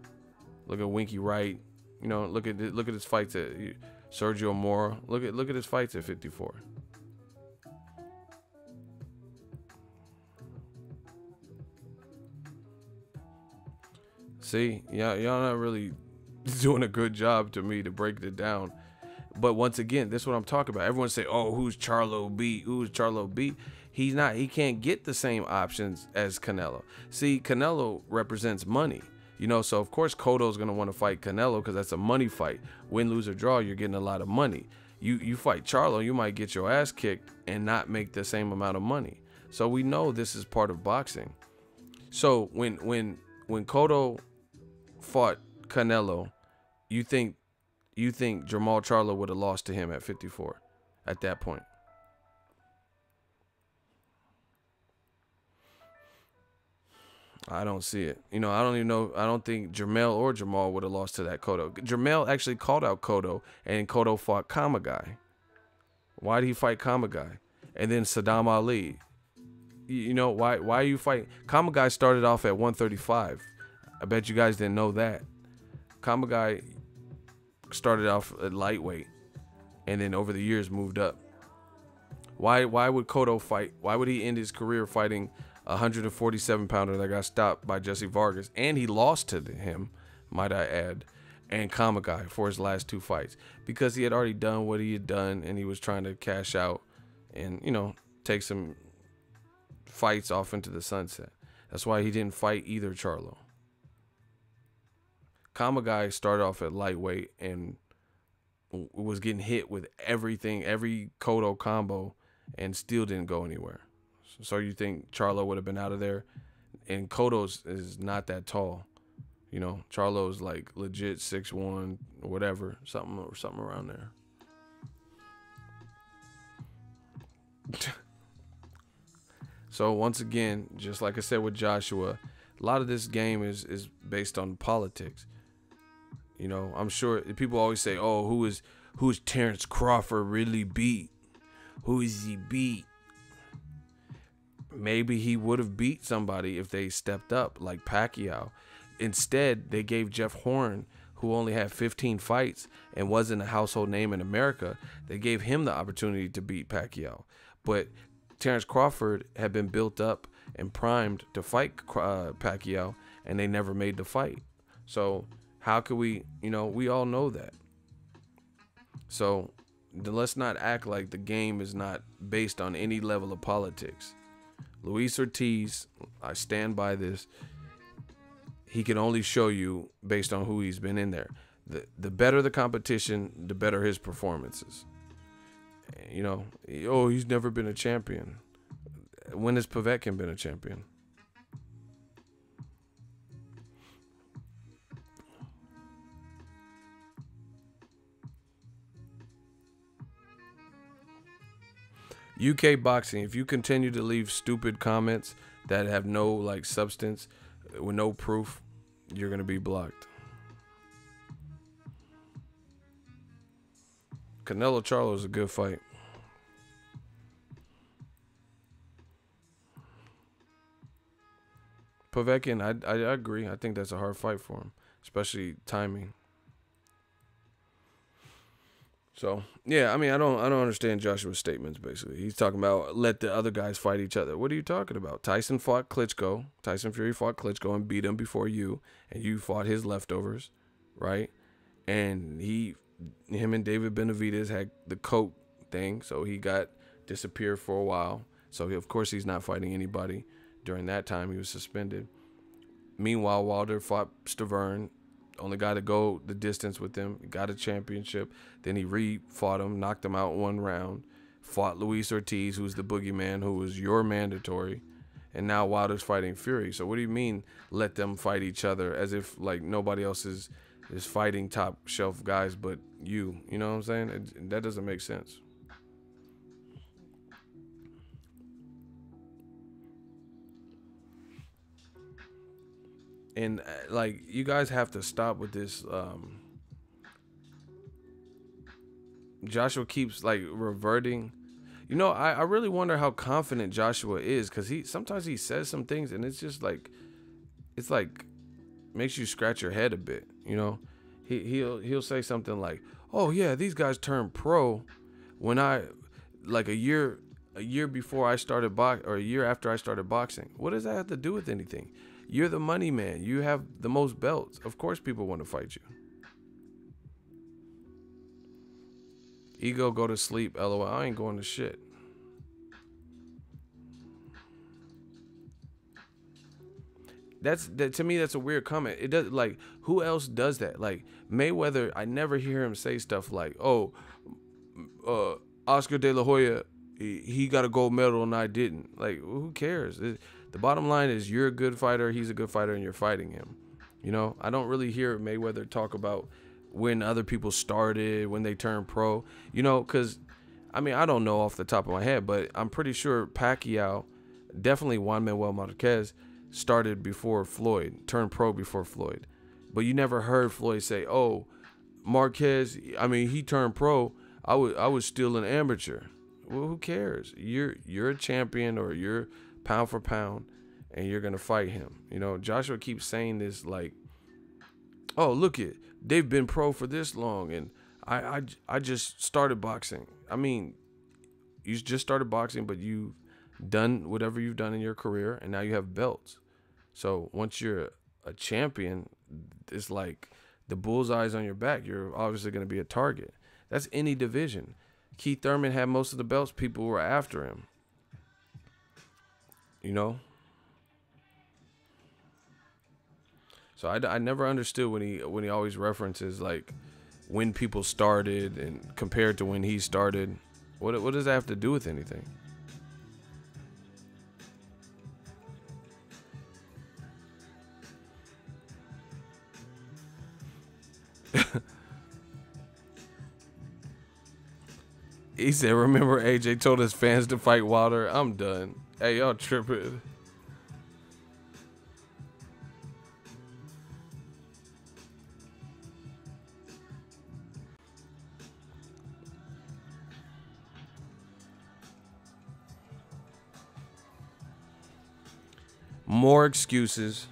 look at Winky Wright, you know, look at his fights at Sergio Mora, look at his fights at 54. See, y'all not really doing a good job to me to break it down. But once again, this is what I'm talking about. Everyone say, "Oh, who's Charlo beat? Who's Charlo beat?" He's not. He can't get the same options as Canelo. See, Canelo represents money, you know. So of course, Cotto's gonna want to fight Canelo because that's a money fight. Win, lose, or draw, you're getting a lot of money. You fight Charlo, you might get your ass kicked and not make the same amount of money. So we know this is part of boxing. So when Cotto fought Canelo, you think Jermall Charlo would have lost to him at 54 at that point? I don't see it. You know, I don't even know. I don't think Jermell or Jermall would have lost to that Cotto. Jermell actually called out Cotto, and Cotto fought Kamagai. Why did he fight Kamagai? And then Saddam Ali. You know, why you fight? Kamagai started off at 135. I bet you guys didn't know that. Kamagai started off at lightweight, and then over the years moved up. Why would Cotto fight? Why would he end his career fighting a 147-pounder that got stopped by Jesse Vargas, and he lost to him, might I add, and Kamagai for his last two fights? Because he had already done what he had done, and he was trying to cash out and, you know, take some fights off into the sunset. That's why he didn't fight either Charlo. Kamagai started off at lightweight and was getting hit with everything, every Cotto combo, and still didn't go anywhere. So you think Charlo would have been out of there? And Cotto's is not that tall. You know, Charlo's like legit 6'1", or whatever, something around there. So once again, just like I said with Joshua, a lot of this game is based on politics. You know, I'm sure people always say, "Oh, who's Terrence Crawford really beat? Who is he beat?" Maybe he would have beat somebody if they stepped up, like Pacquiao. Instead, they gave Jeff Horn, who only had 15 fights and wasn't a household name in America, they gave him the opportunity to beat Pacquiao. But Terrence Crawford had been built up and primed to fight Pacquiao, and they never made the fight. So how could we, we all know that. So let's not act like the game is not based on any level of politics. Luis Ortiz, I stand by this. He can only show you based on who he's been in there. The better the competition, the better his performances. He's never been a champion. When has Povetkin been a champion? UK boxing, if you continue to leave stupid comments that have no substance with no proof, you're going to be blocked. Canelo Charlo is a good fight. Povetkin, I agree. I think that's a hard fight for him, especially timing. So, yeah, I mean, I don't understand Joshua's statements, basically. He's talking about let the other guys fight each other. What are you talking about? Tyson Fury fought Klitschko and beat him before you, and you fought his leftovers, right? And him and David Benavidez had the coat thing, so he got disappeared for a while. So, of course, he's not fighting anybody. During that time, he was suspended. Meanwhile, Wilder fought Stavern. Only got to go the distance with him. Got a championship. Then he re-fought him, knocked him out 1 round. Fought Luis Ortiz, who's the boogeyman, who was your mandatory. And now Wilder's fighting Fury. So what do you mean let them fight each other as if nobody else is fighting top shelf guys but you? You know what I'm saying? That doesn't make sense. And you guys have to stop with this. Joshua keeps reverting. I really wonder how confident Joshua is, because sometimes he says some things and it's just makes you scratch your head a bit. He'll say something like, "Oh yeah, these guys turned pro when a year before I started or a year after I started boxing." What does that have to do with anything? You're the money man. You have the most belts. Of course people want to fight you. Ego, go to sleep. LOL. I ain't going to shit. To me, that's a weird comment. It does, who else does that? Mayweather, I never hear him say stuff like, "Oh, Oscar De La Hoya, he got a gold medal and I didn't." Who cares? The bottom line is you're a good fighter, he's a good fighter, and you're fighting him. I don't really hear Mayweather talk about when other people started, when they turned pro. Because, I don't know off the top of my head, but I'm pretty sure Pacquiao, definitely Juan Manuel Marquez, started before Floyd, turned pro before Floyd. But you never heard Floyd say, "Oh, Marquez, he turned pro. I was still an amateur." Well, who cares? You're a champion, or you're pound for pound, and you're gonna fight him. Joshua keeps saying this "Oh, look it, they've been pro for this long, and I just started boxing." You just started boxing, but you've done whatever you've done in your career, and now you have belts. So once you're a champion, it's the bullseye's on your back. You're obviously gonna be a target. That's any division. Keith Thurman had most of the belts. People were after him. So I never understood when he always references when people started and compared to when he started. What does that have to do with anything? He said, "Remember AJ told his fans to fight Wilder?" I'm done. Hey, y'all tripping. More excuses.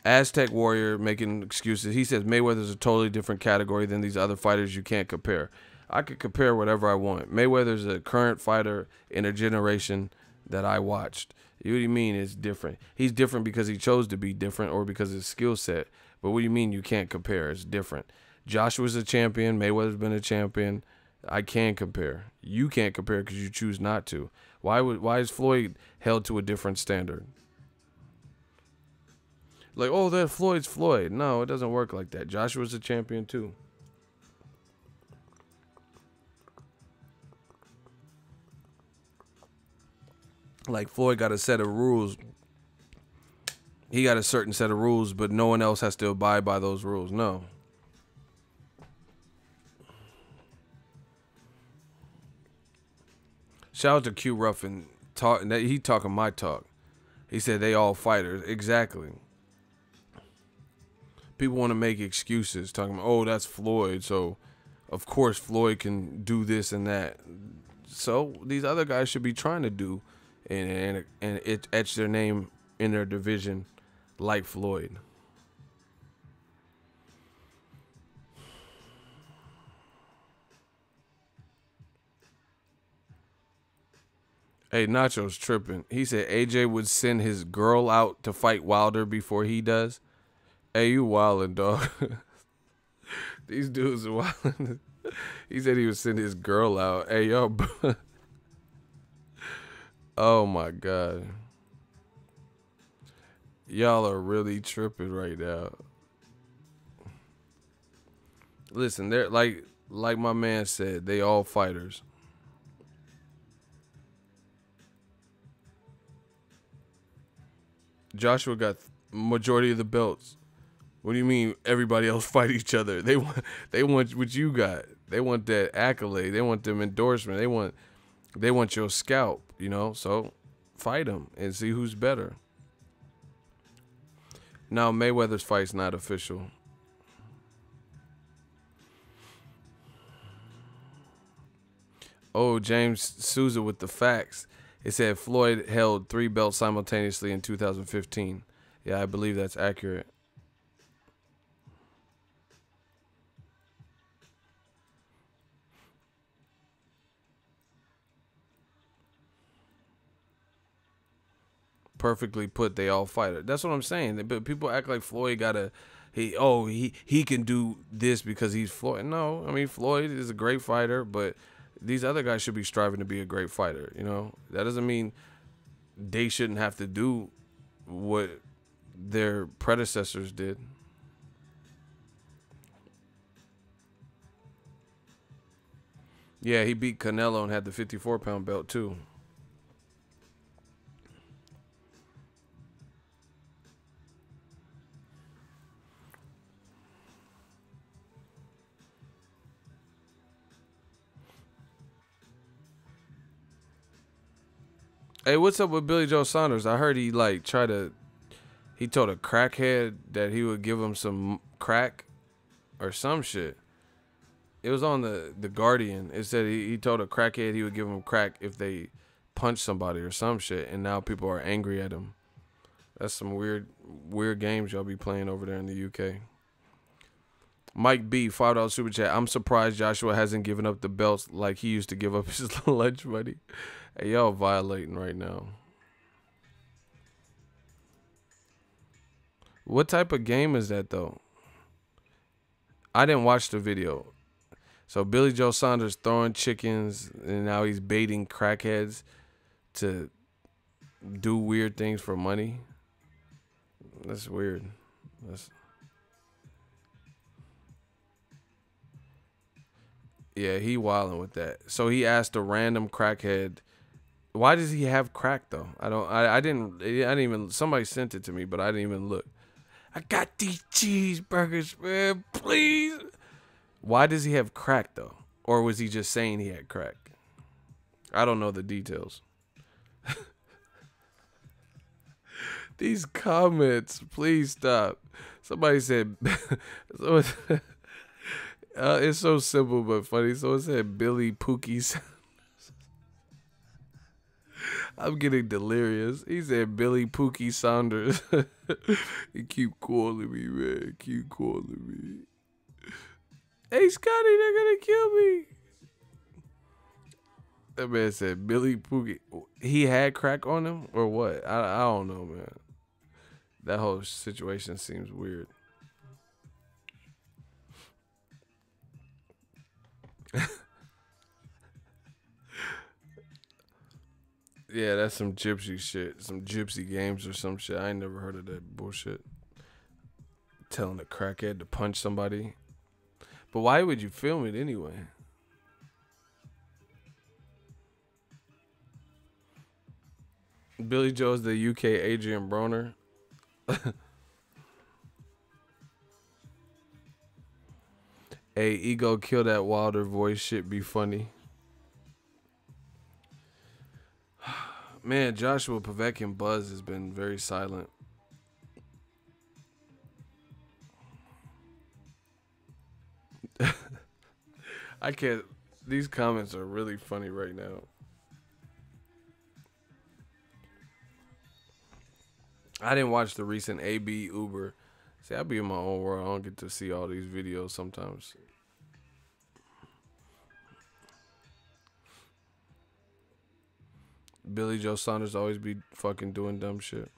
Aztec Warrior making excuses. He says Mayweather's a totally different category than these other fighters. You can't compare. I could compare whatever I want. Mayweather's a current fighter in a generation that I watched. What do you mean it's different? He's different because he chose to be different or because of his skill set. But what do you mean you can't compare? It's different. Joshua's a champion. Mayweather's been a champion. I can compare. You can't compare because you choose not to. Why is Floyd held to a different standard? Like, oh, that Floyd's Floyd. No, it doesn't work like that. Joshua's a champion too. Like, Floyd got a set of rules. He got a certain set of rules, but no one else has to abide by those rules. No. Shout out to Q Ruffin. He talking my talk. He said they all fighters. Exactly. People want to make excuses, talking about, oh, that's Floyd, so of course Floyd can do this and that. So these other guys should be trying to do and it etch their name in their division like Floyd. Hey, Nacho's tripping. He said AJ would send his girl out to fight Wilder before he does. Hey, you wildin', dog. These dudes are wildin'. He said he would send his girl out. Hey, yo. Oh, my God. Y'all are really tripping right now. Listen, they're like my man said, they all fighters. Joshua got majority of the belts. What do you mean everybody else fight each other? They want what you got. They want that accolade. They want them endorsement. They want your scalp, you know? So fight them and see who's better. Now Mayweather's fight's not official. Oh, James Souza with the facts. It said Floyd held 3 belts simultaneously in 2015. Yeah, I believe that's accurate. Perfectly put, they all fighter. That's what I'm saying. But people act like Floyd he can do this because he's Floyd. No, I mean Floyd is a great fighter, but these other guys should be striving to be a great fighter, you know? That doesn't mean they shouldn't have to do what their predecessors did. Yeah, he beat Canelo and had the 54-pound belt too. Hey, what's up with Billy Joe Saunders? I heard he he told a crackhead that he would give him some crack or some shit. It was on the Guardian. It said he told a crackhead he would give him crack if they punched somebody or some shit, and now people are angry at him. That's some weird games y'all be playing over there in the UK. Mike B, $5 super chat. I'm surprised Joshua hasn't given up the belts like he used to give up his lunch money. Hey, y'all violating right now. What type of game is that, though? I didn't watch the video. So Billy Joe Saunders throwing chickens, and now he's baiting crackheads to do weird things for money. That's weird. Yeah, he wilding with that. So he asked a random crackhead, why does he have crack though? I didn't even, somebody sent it to me, but I didn't even look. I got these cheeseburgers, man, please. Why does he have crack though? Or was he just saying he had crack? I don't know the details. These comments, please stop. Somebody said, it's so simple but funny. Someone said Billy Pookie. I'm getting delirious. He said Billy Pookie Saunders. He keep calling me, man. Keep calling me. Hey, Scotty, they're gonna kill me. That man said Billy Pookie. He had crack on him or what? I don't know, man. That whole situation seems weird. Yeah, that's some gypsy shit. Some gypsy games or some shit. I ain't never heard of that bullshit. Telling a crackhead to punch somebody. But why would you film it anyway? Billy Joe's the UK Adrian Broner. Hey, Ego, kill that Wilder voice shit be funny. Man, Joshua Povetkin buzz has been very silent. I can't. These comments are really funny right now. I didn't watch the recent AB Uber. See, I be in my own world. I don't get to see all these videos sometimes. Billy Joe Saunders always be fucking doing dumb shit.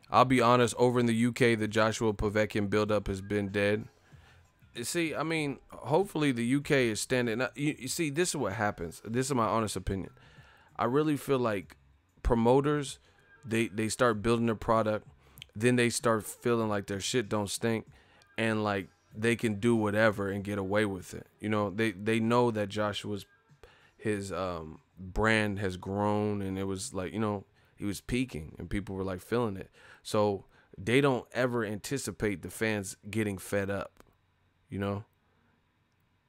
I'll be honest, over in the UK, the Joshua Povetkin buildup has been dead. See, I mean, hopefully the UK is standing up. You see, this is what happens. This is my honest opinion. I really feel like promoters, they start building their product, then they start feeling like their shit don't stink, and like they can do whatever and get away with it. You know, they know that Joshua's his brand has grown, and it was like, you know, he was peaking and people were like feeling it. So they don't ever anticipate the fans getting fed up. You know,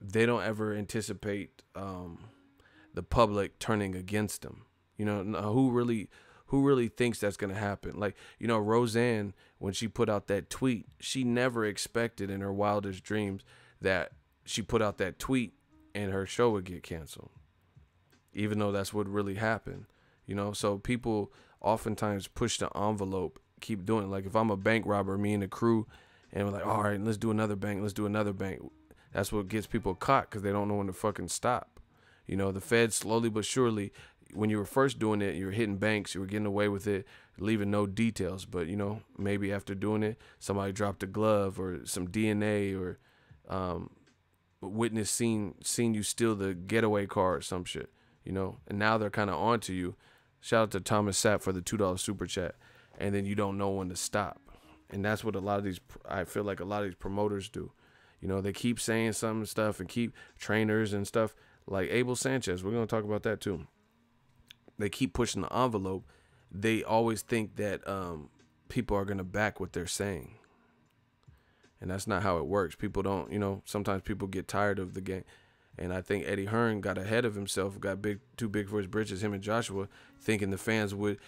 they don't ever anticipate the public turning against them. You know, who really thinks that's going to happen? Like, you know, Roseanne, when she put out that tweet, she never expected in her wildest dreams that she put out that tweet and her show would get canceled, even though that's what really happened. You know, so people oftentimes push the envelope, keep doing it. Like if I'm a bank robber, me and the crew, and we're like, all right, let's do another bank. Let's do another bank. That's what gets people caught because they don't know when to fucking stop. You know, the feds slowly but surely, when you were first doing it, you were hitting banks, you were getting away with it, leaving no details. But, you know, maybe after doing it, somebody dropped a glove or some DNA or witness seen you steal the getaway car or some shit, you know, and now they're kind of onto you. Shout out to Thomas Sapp for the $2 super chat. And then you don't know when to stop. And that's what I feel like a lot of these promoters do. You know, they keep saying some stuff and keep trainers and stuff like Abel Sanchez. We're going to talk about that too. They keep pushing the envelope. They always think that people are going to back what they're saying. And that's not how it works. People don't, you know, sometimes people get tired of the game. And I think Eddie Hearn got ahead of himself, got too big for his britches, him and Joshua, thinking the fans would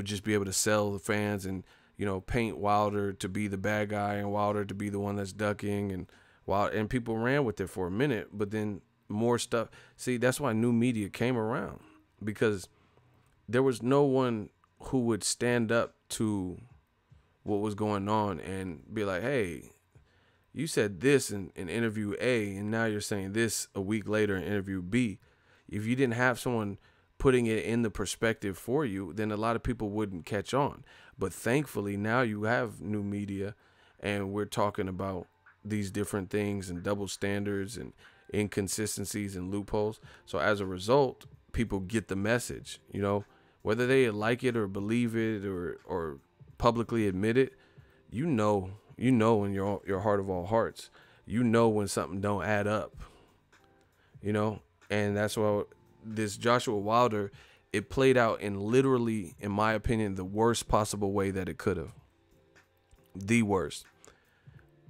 just be able to sell the fans and, you know, paint Wilder to be the bad guy and Wilder to be the one that's ducking, and people ran with it for a minute, but then more stuff. See, that's why new media came around, because there was no one who would stand up to what was going on and be like, hey, you said this in interview A, and now you're saying this a week later in interview B. If you didn't have someone putting it in the perspective for you, then a lot of people wouldn't catch on. But thankfully, now you have new media, and we're talking about these different things and double standards and inconsistencies and loopholes. So as a result, people get the message, you know, whether they like it or believe it or publicly admit it, you know in your heart of all hearts, you know when something don't add up, you know. And that's why this Joshua Wilder, it played out in literally, in my opinion, the worst possible way that it could have. The worst.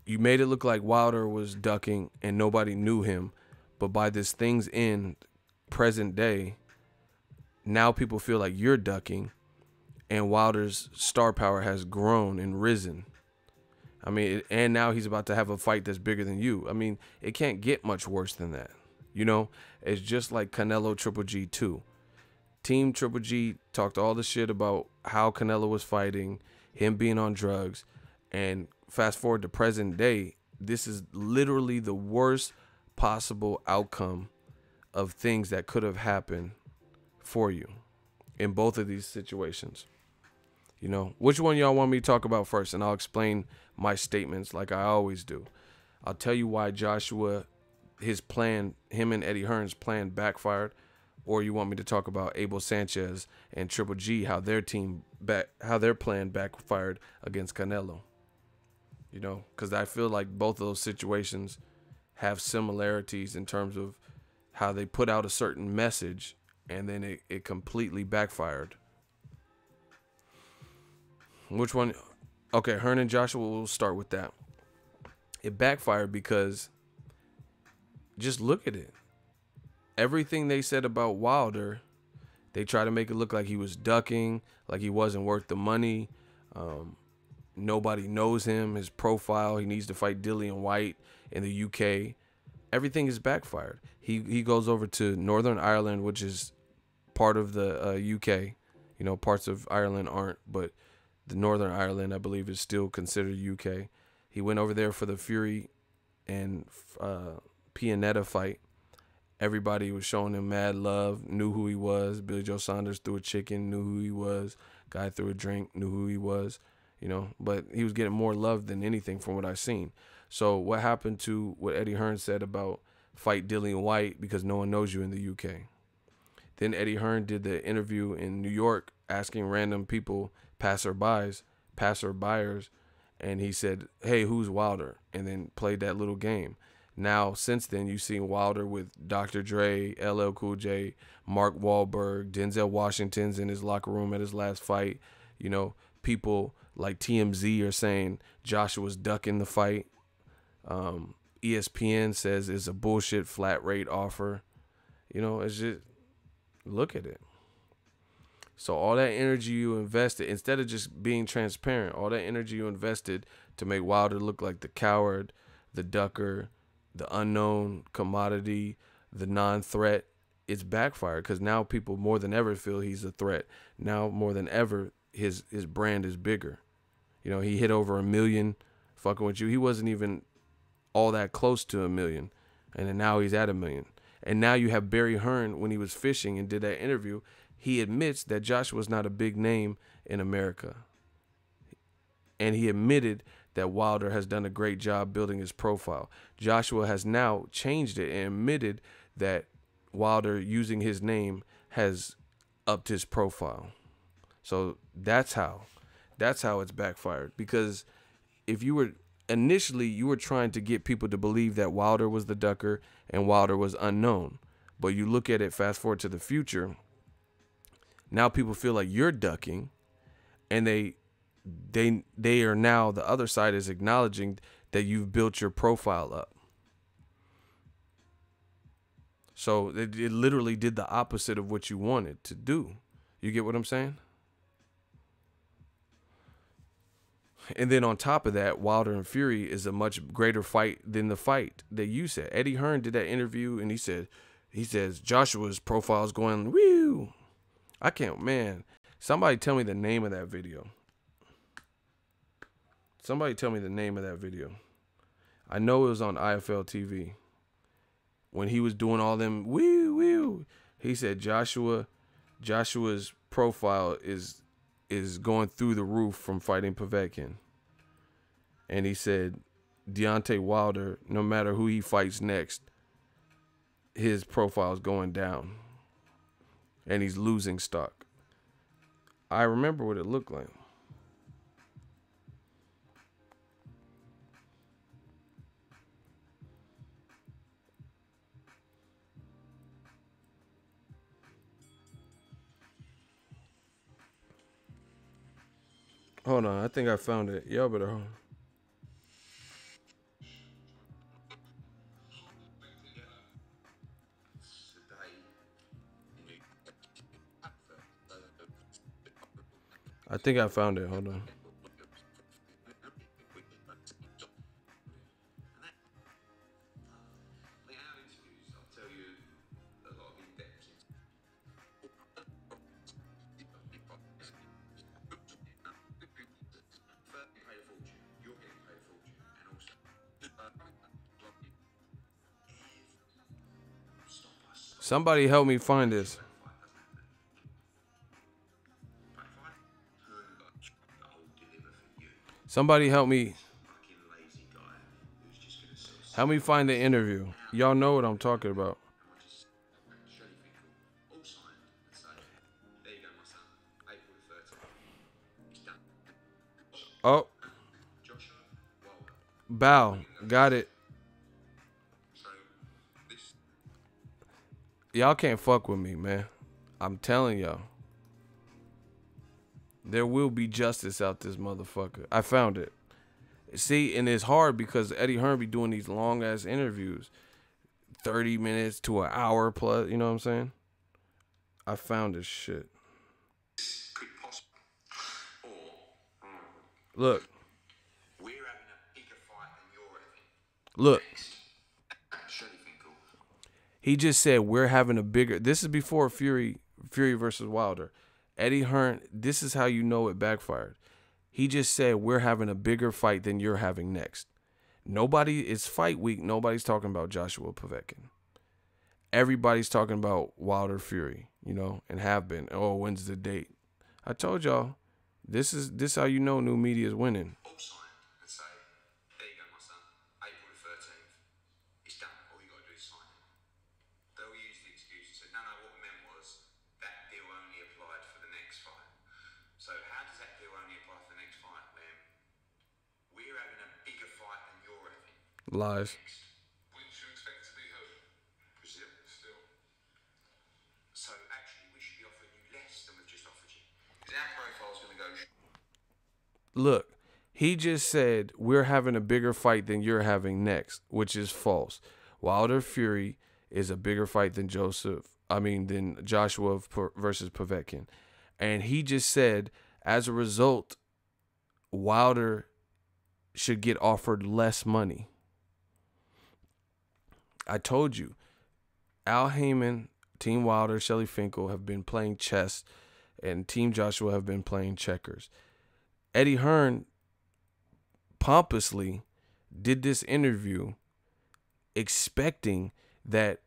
You made it look like Wilder was ducking and nobody knew him, but by this thing's end, present day, now people feel like you're ducking, and Wilder's star power has grown and risen. I mean, and now he's about to have a fight that's bigger than you. I mean, it can't get much worse than that. You know, it's just like Canelo Triple G too. Team Triple G talked all the shit about how Canelo was fighting, him being on drugs, and fast forward to present day, this is literally the worst possible outcome of things that could have happened for you in both of these situations. You know, which one y'all want me to talk about first? And I'll explain my statements like I always do. I'll tell you why Joshua, his plan, him and Eddie Hearn's plan backfired. Or you want me to talk about Abel Sanchez and Triple G, how their plan backfired against Canelo. You know, because I feel like both of those situations have similarities in terms of how they put out a certain message and then it completely backfired. Which one? Okay, Hearn and Joshua, we'll start with that. It backfired because just look at it. Everything they said about Wilder, they try to make it look like he was ducking, like he wasn't worth the money. Nobody knows him, his profile. He needs to fight Dillian White in the UK. Everything is backfired. He goes over to Northern Ireland, which is part of the UK. You know, parts of Ireland aren't, but the Northern Ireland, I believe, is still considered UK. He went over there for the Fury and Pianetta fight. Everybody was showing him mad love, knew who he was. Billy Joe Saunders threw a chicken, knew who he was. Guy threw a drink, knew who he was, you know. But he was getting more love than anything from what I've seen. So what happened to what Eddie Hearn said about fight Dillian White because no one knows you in the UK? Then Eddie Hearn did the interview in New York asking random people, passerbyers, and he said, hey, who's Wilder? And then played that little game. Now, since then, you've seen Wilder with Dr. Dre, LL Cool J, Mark Wahlberg, Denzel Washington's in his locker room at his last fight. You know, people like TMZ are saying Joshua's ducking the fight. ESPN says it's a bullshit flat rate offer. You know, it's just, look at it. So all that energy you invested, instead of just being transparent, all that energy you invested to make Wilder look like the coward, the ducker, the unknown commodity, the non-threat, it's backfired because now people more than ever feel he's a threat. Now more than ever, his brand is bigger. You know, he hit over 1 million fucking with you. He wasn't even all that close to 1 million. And then now he's at 1 million. And now you have Barry Hearn, when he was fishing and did that interview, he admits that Joshua's not a big name in America. And he admitted that Wilder has done a great job building his profile. Joshua has now changed it and admitted that Wilder, using his name, has upped his profile. So that's how it's backfired. Because if you were initially, you were trying to get people to believe that Wilder was the ducker and Wilder was unknown. But you look at it, fast forward to the future, now people feel like you're ducking, and they are now, the other side is acknowledging that you've built your profile up. So it literally did the opposite of what you wanted to do. You get what I'm saying? And then on top of that, Wilder and Fury is a much greater fight than the fight that you said. Eddie Hearn did that interview and he says Joshua's profile is going, woo. I can't, man. Somebody tell me the name of that video. Somebody tell me the name of that video. I know it was on IFL TV. When he was doing all them woo woo, he said Joshua's profile is going through the roof from fighting Povetkin. And he said Deontay Wilder, no matter who he fights next, his profile is going down. And he's losing stock. I remember what it looked like. Hold on, I think I found it. Y'all better hold on. I think I found it. Hold on. They have interviews, I'll tell you Somebody help me find this. Somebody help me. Help me find the interview. Y'all know what I'm talking about. Oh. Bow. Got it. Y'all can't fuck with me, man. I'm telling y'all. There will be justice out this motherfucker. I found it. See, and it's hard because Eddie Hearn be doing these long ass interviews. 30 minutes to an hour plus, you know what I'm saying? I found this shit. Look. Look. He just said we're having a bigger. This is before Fury versus Wilder. Eddie Hearn, this is how you know it backfired. He just said we're having a bigger fight than you're having next. It's fight week. Nobody's talking about Joshua Povetkin. Everybody's talking about Wilder Fury, you know, and have been. Oh, when's the date? I told y'all, this how you know new media is winning. Lies. When do you expect to be heard? Brazil, still. So actually, we should be offering you less than we've just offered you. Because our profile's going to go. Look, he just said we're having a bigger fight than you're having next, which is false. Wilder Fury is a bigger fight than Joshua versus Povetkin, and he just said as a result, Wilder should get offered less money. I told you, Al Heyman, Team Wilder, Shelly Finkel have been playing chess, and Team Joshua have been playing checkers. Eddie Hearn pompously did this interview expecting that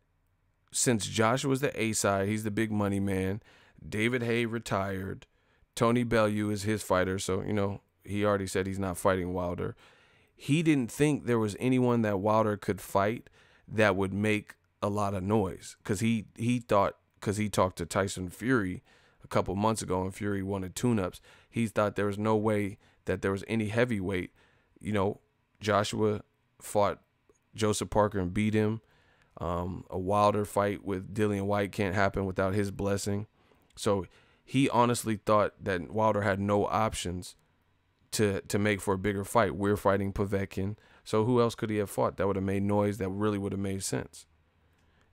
since Joshua's the A side, he's the big money man, David Haye retired, Tony Bellew is his fighter, so, you know, he already said he's not fighting Wilder. He didn't think there was anyone that Wilder could fight that would make a lot of noise, because he thought, because he talked to Tyson Fury a couple months ago and Fury wanted tune-ups, he thought there was no way that there was any heavyweight. You know, Joshua fought Joseph Parker and beat him. A Wilder fight with Dillian White can't happen without his blessing. So he honestly thought that Wilder had no options to make for a bigger fight. We're fighting Povetkin. So who else could he have fought that would have made noise, that really would have made sense?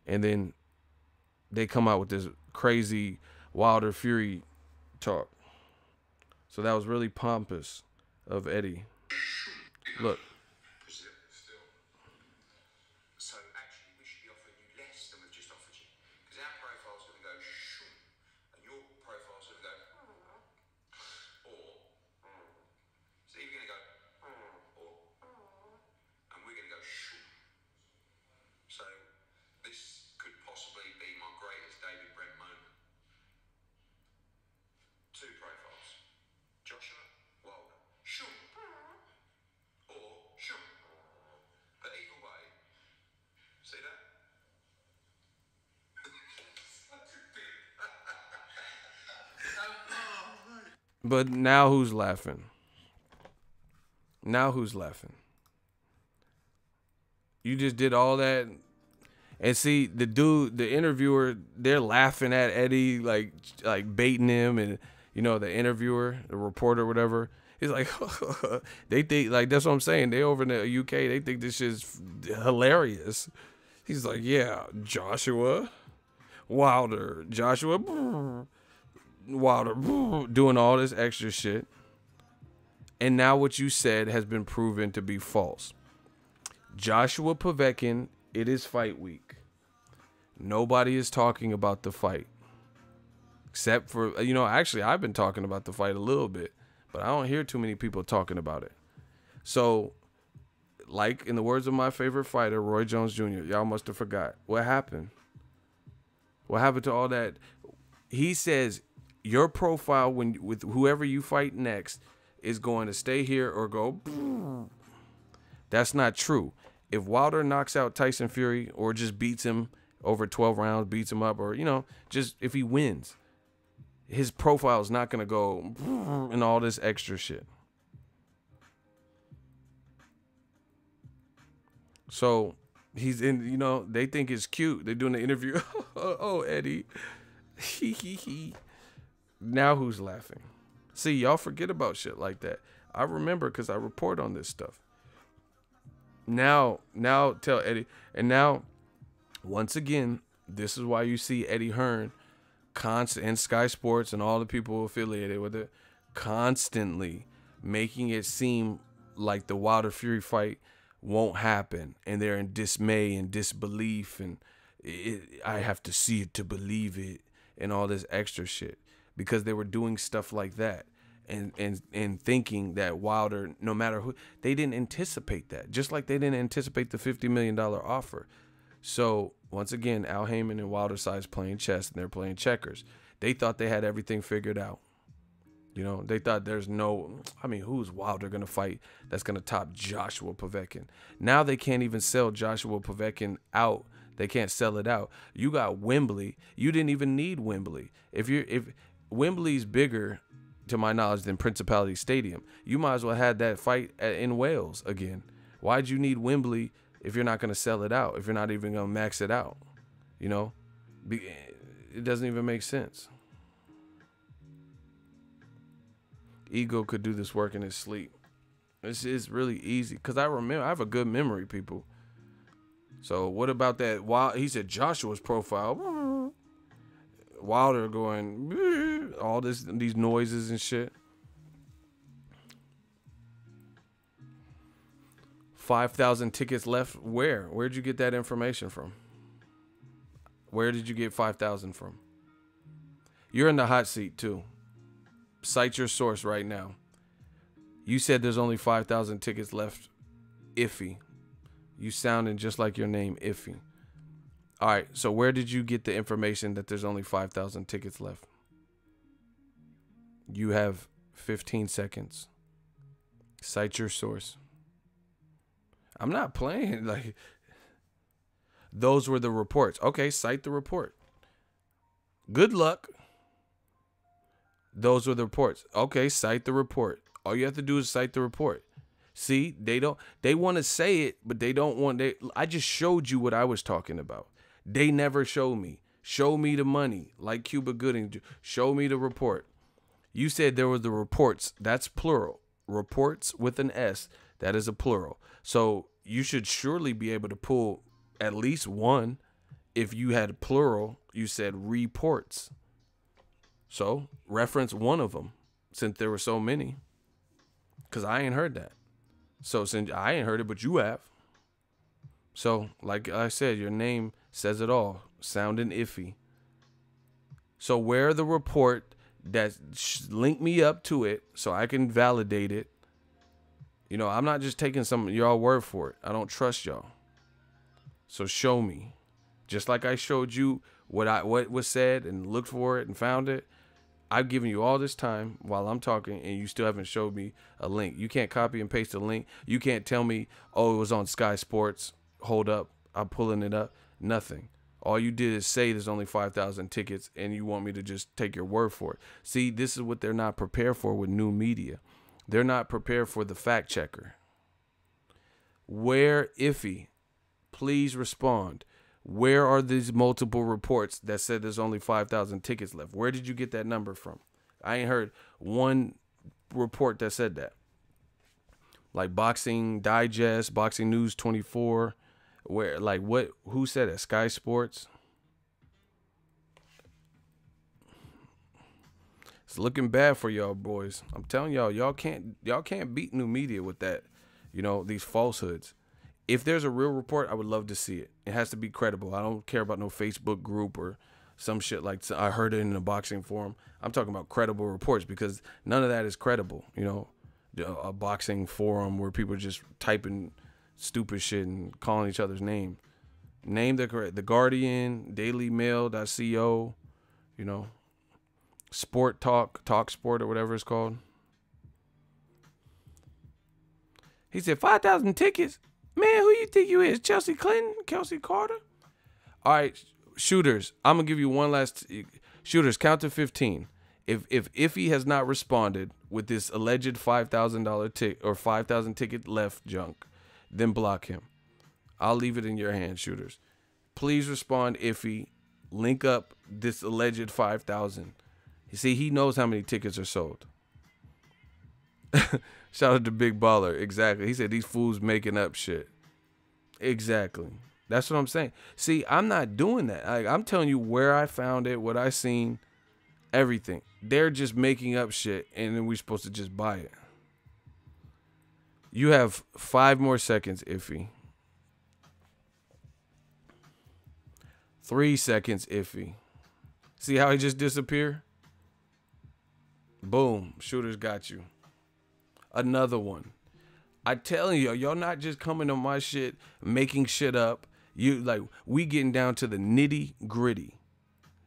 And then they come out with this crazy Wilder Fury talk. So that was really pompous of Eddie. Look. So actually, we should be offering you less than we've just offered you. Because our profile's going to go shoo, and your profile's going to go or. So you're going to go or, and we're going to go shoo. So this could possibly be my greatest David Brent moment. Two profiles. Joshua, Wilder, shoo. Or shoo. But either way, see that? But now who's laughing? Now who's laughing? You just did all that. And see, the dude, the interviewer, they're laughing at Eddie, like baiting him. And, you know, the interviewer, the reporter, whatever, he's like, they think, like, that's what I'm saying. They over in the UK, they think this shit's hilarious. He's like, yeah, Joshua, Wilder, Joshua, Wilder, doing all this extra shit. And now what you said has been proven to be false. Joshua Povetkin, it is fight week. Nobody is talking about the fight. Except for, you know, actually, I've been talking about the fight a little bit, but I don't hear too many people talking about it. So, like in the words of my favorite fighter, Roy Jones Jr., y'all must have forgot. What happened? What happened to all that? He says your profile with whoever you fight next is going to stay here or go. That's not true. If Wilder knocks out Tyson Fury or just beats him over 12 rounds, beats him up, or, just if he wins, his profile is not going to go and all this extra shit. So he's in, they think it's cute. They're doing the interview. Oh, Eddie. Now who's laughing? See, y'all forget about shit like that. I remember because I report on this stuff. Now tell Eddie. And now, once again, this is why you see Eddie Hearn and Sky Sports and all the people affiliated with it constantly making it seem like the Wilder Fury fight won't happen, and they're in dismay and disbelief, and I have to see it to believe it, and all this extra shit, because they were doing stuff like that and thinking that Wilder, no matter who, they didn't anticipate that, just like they didn't anticipate the $50 million offer. So once again, Al Heyman and Wilder side's playing chess, and they're playing checkers. They thought they had everything figured out. They thought who's Wilder going to fight that's going to top Joshua Povetkin? Now they can't even sell Joshua Povetkin out. They can't sell it out. You got Wembley. You didn't even need Wembley. If Wembley's bigger, to my knowledge, than Principality Stadium, you might as well have that fight in Wales again. Why'd you need Wembley if you're not going to sell it out? If you're not even going to max it out? It doesn't even make sense. Ego could do this work in his sleep. This is really easy because I have a good memory, people. So what about that? He said Joshua's profile. Wilder going all these noises and shit. 5,000 tickets left. Where'd you get that information from? Where did you get 5,000 from? You're in the hot seat too. Cite your source right now. You said there's only 5,000 tickets left. Iffy. You sounding just like your name, Iffy. All right, so where did you get the information that there's only 5,000 tickets left? You have 15 seconds. Cite your source. I'm not playing. Like, those were the reports. Okay, cite the report. Good luck. Those were the reports. Okay, cite the report. All you have to do is cite the report. See, they want to say it, but they don't want. I just showed you what I was talking about. They never show me. Show me the money, like Cuba Gooding. Show me the report. You said there were the reports. That's plural. Reports with an S. That is a plural. So you should surely be able to pull at least one. If you had plural, you said reports. So reference one of them, since there were so many. Because I ain't heard that. So since I ain't heard it, but you have. So like I said, your name says it all. Sounding iffy. So where the report that link me up to it so I can validate it. I'm not just taking some y'all word for it. I don't trust y'all. So show me. Just like I showed you what was said and looked for it and found it. I've given you all this time while I'm talking and you still haven't showed me a link. You can't copy and paste a link. You can't tell me, oh, it was on Sky Sports. Hold up. I'm pulling it up. Nothing. All you did is say there's only 5,000 tickets and you want me to just take your word for it. See, this is what they're not prepared for with new media. They're not prepared for the fact checker. Where iffy? Please respond. Where are these multiple reports that said there's only 5,000 tickets left? Where did you get that number from? I ain't heard one report that said that. Like Boxing Digest, Boxing News 24, who said it? Sky Sports? It's looking bad for y'all boys. I'm telling y'all can't beat new media with that, these falsehoods. If there's a real report, I would love to see it. It has to be credible. I don't care about no Facebook group or some shit like I heard it in a boxing forum. I'm talking about credible reports because none of that is credible. A boxing forum where people are just typing stupid shit and calling each other's name. Name the correct. The Guardian, DailyMail.co, you know, Sport Talk Sport, or whatever it's called. He said 5,000 tickets. Man, who you think you is? Chelsea Clinton? Kelsey Carter? All right, shooters. I'm gonna give you one last. Shooters, count to 15. If he has not responded with this alleged $5,000 ticket or 5,000 ticket left junk, then block him. I'll leave it in your hands, shooters. Please respond, Iffy. Link up this alleged 5,000. You see, he knows how many tickets are sold. Shout out to Big Baller. Exactly. He said these fools making up shit. Exactly. That's what I'm saying. See, I'm not doing that. I'm telling you where I found it, what I seen, everything. They're just making up shit, and then we're supposed to just buy it. You have 5 more seconds, Iffy. 3 seconds, Iffy. See how he just disappeared? Boom. Shooters got you. Another one. I telling you, y'all not just coming to my shit, making shit up. You like, we getting down to the nitty gritty.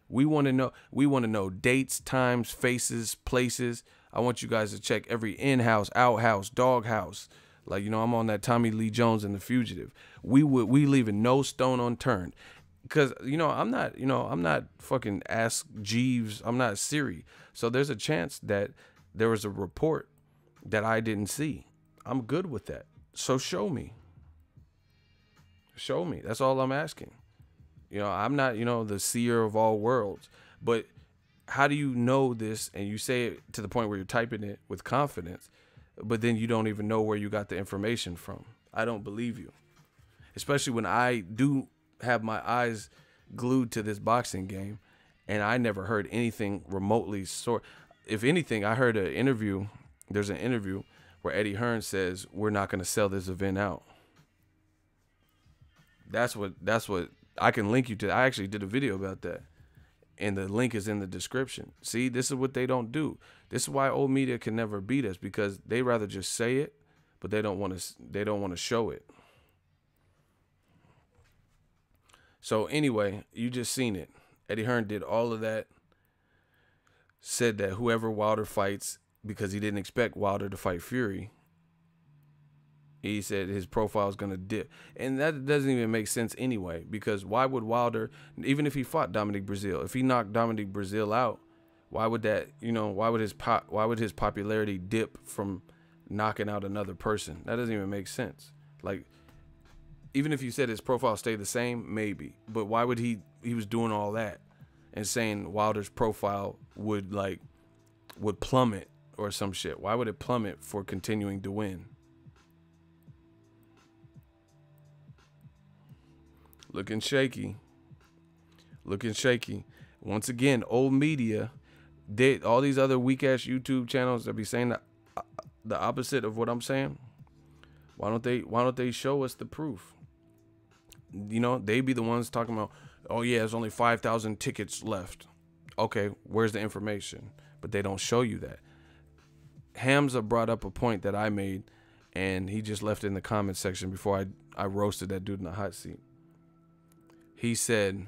We want to know dates, times, faces, places. I want you guys to check every in-house, out-house, dog-house. Like, you know, I'm on that Tommy Lee Jones and The Fugitive. We leaving no stone unturned. Because, you know, I'm not fucking Ask Jeeves. I'm not Siri. So there's a chance that there was a report that I didn't see. I'm good with that. So show me. Show me. That's all I'm asking. You know, I'm not, you know, the seer of all worlds. But how do you know this and you say it to the point where you're typing it with confidence, but then you don't even know where you got the information from? I don't believe you. Especially when I do have my eyes glued to this boxing game and I never heard anything remotely sort. If anything, I heard an interview. There's an interview where Eddie Hearn says we're not going to sell this event out. That's what I can link you to. I actually did a video about that, and the link is in the description. See, this is what they don't do. This is why old media can never beat us, because they rather just say it, but they don't want to show it. So anyway, you just seen it. Eddie Hearn did all of that. Said that whoever Wilder fights, because he didn't expect Wilder to fight Fury, he said his profile is going to dip. And that doesn't even make sense anyway, because why would Wilder, even if he fought Dominic Breazeale, if he knocked Dominic Breazeale out, why would that, you know, why would his popularity dip from knocking out another person? That doesn't even make sense. Like, even if you said his profile stayed the same, maybe. But why would he was doing all that and saying Wilder's profile would plummet or some shit? Why would it plummet for continuing to win? Looking shaky. Looking shaky. Once again, old media, all these other weak ass YouTube channels that be saying the opposite of what I'm saying. Why don't they show us the proof? You know, they be the ones talking about, oh yeah, there's only 5,000 tickets left. Okay, where's the information? But they don't show you that. Hamza brought up a point that I made, and he just left it in the comment section before I roasted that dude in the hot seat. He said,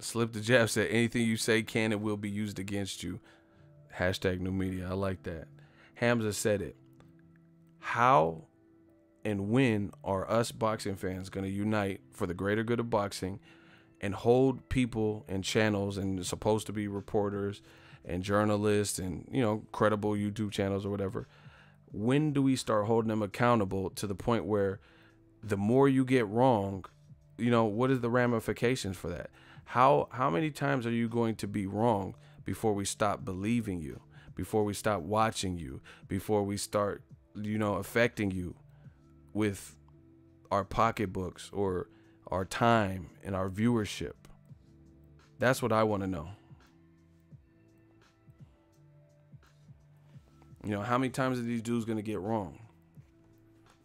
Slip the Jab said, anything you say can and will be used against you. Hashtag new media. I like that. Hamza said it. How and when are us boxing fans going to unite for the greater good of boxing and hold people and channels and supposed to be reporters and journalists and, you know, credible YouTube channels or whatever? When do we start holding them accountable to the point where the more you get wrong, you know, what is the ramifications for that? How many times are you going to be wrong before we stop believing you, before we stop watching you, before we start, you know, affecting you with our pocketbooks or our time and our viewership? That's what I want to know. You know, how many times are these dudes going to get wrong?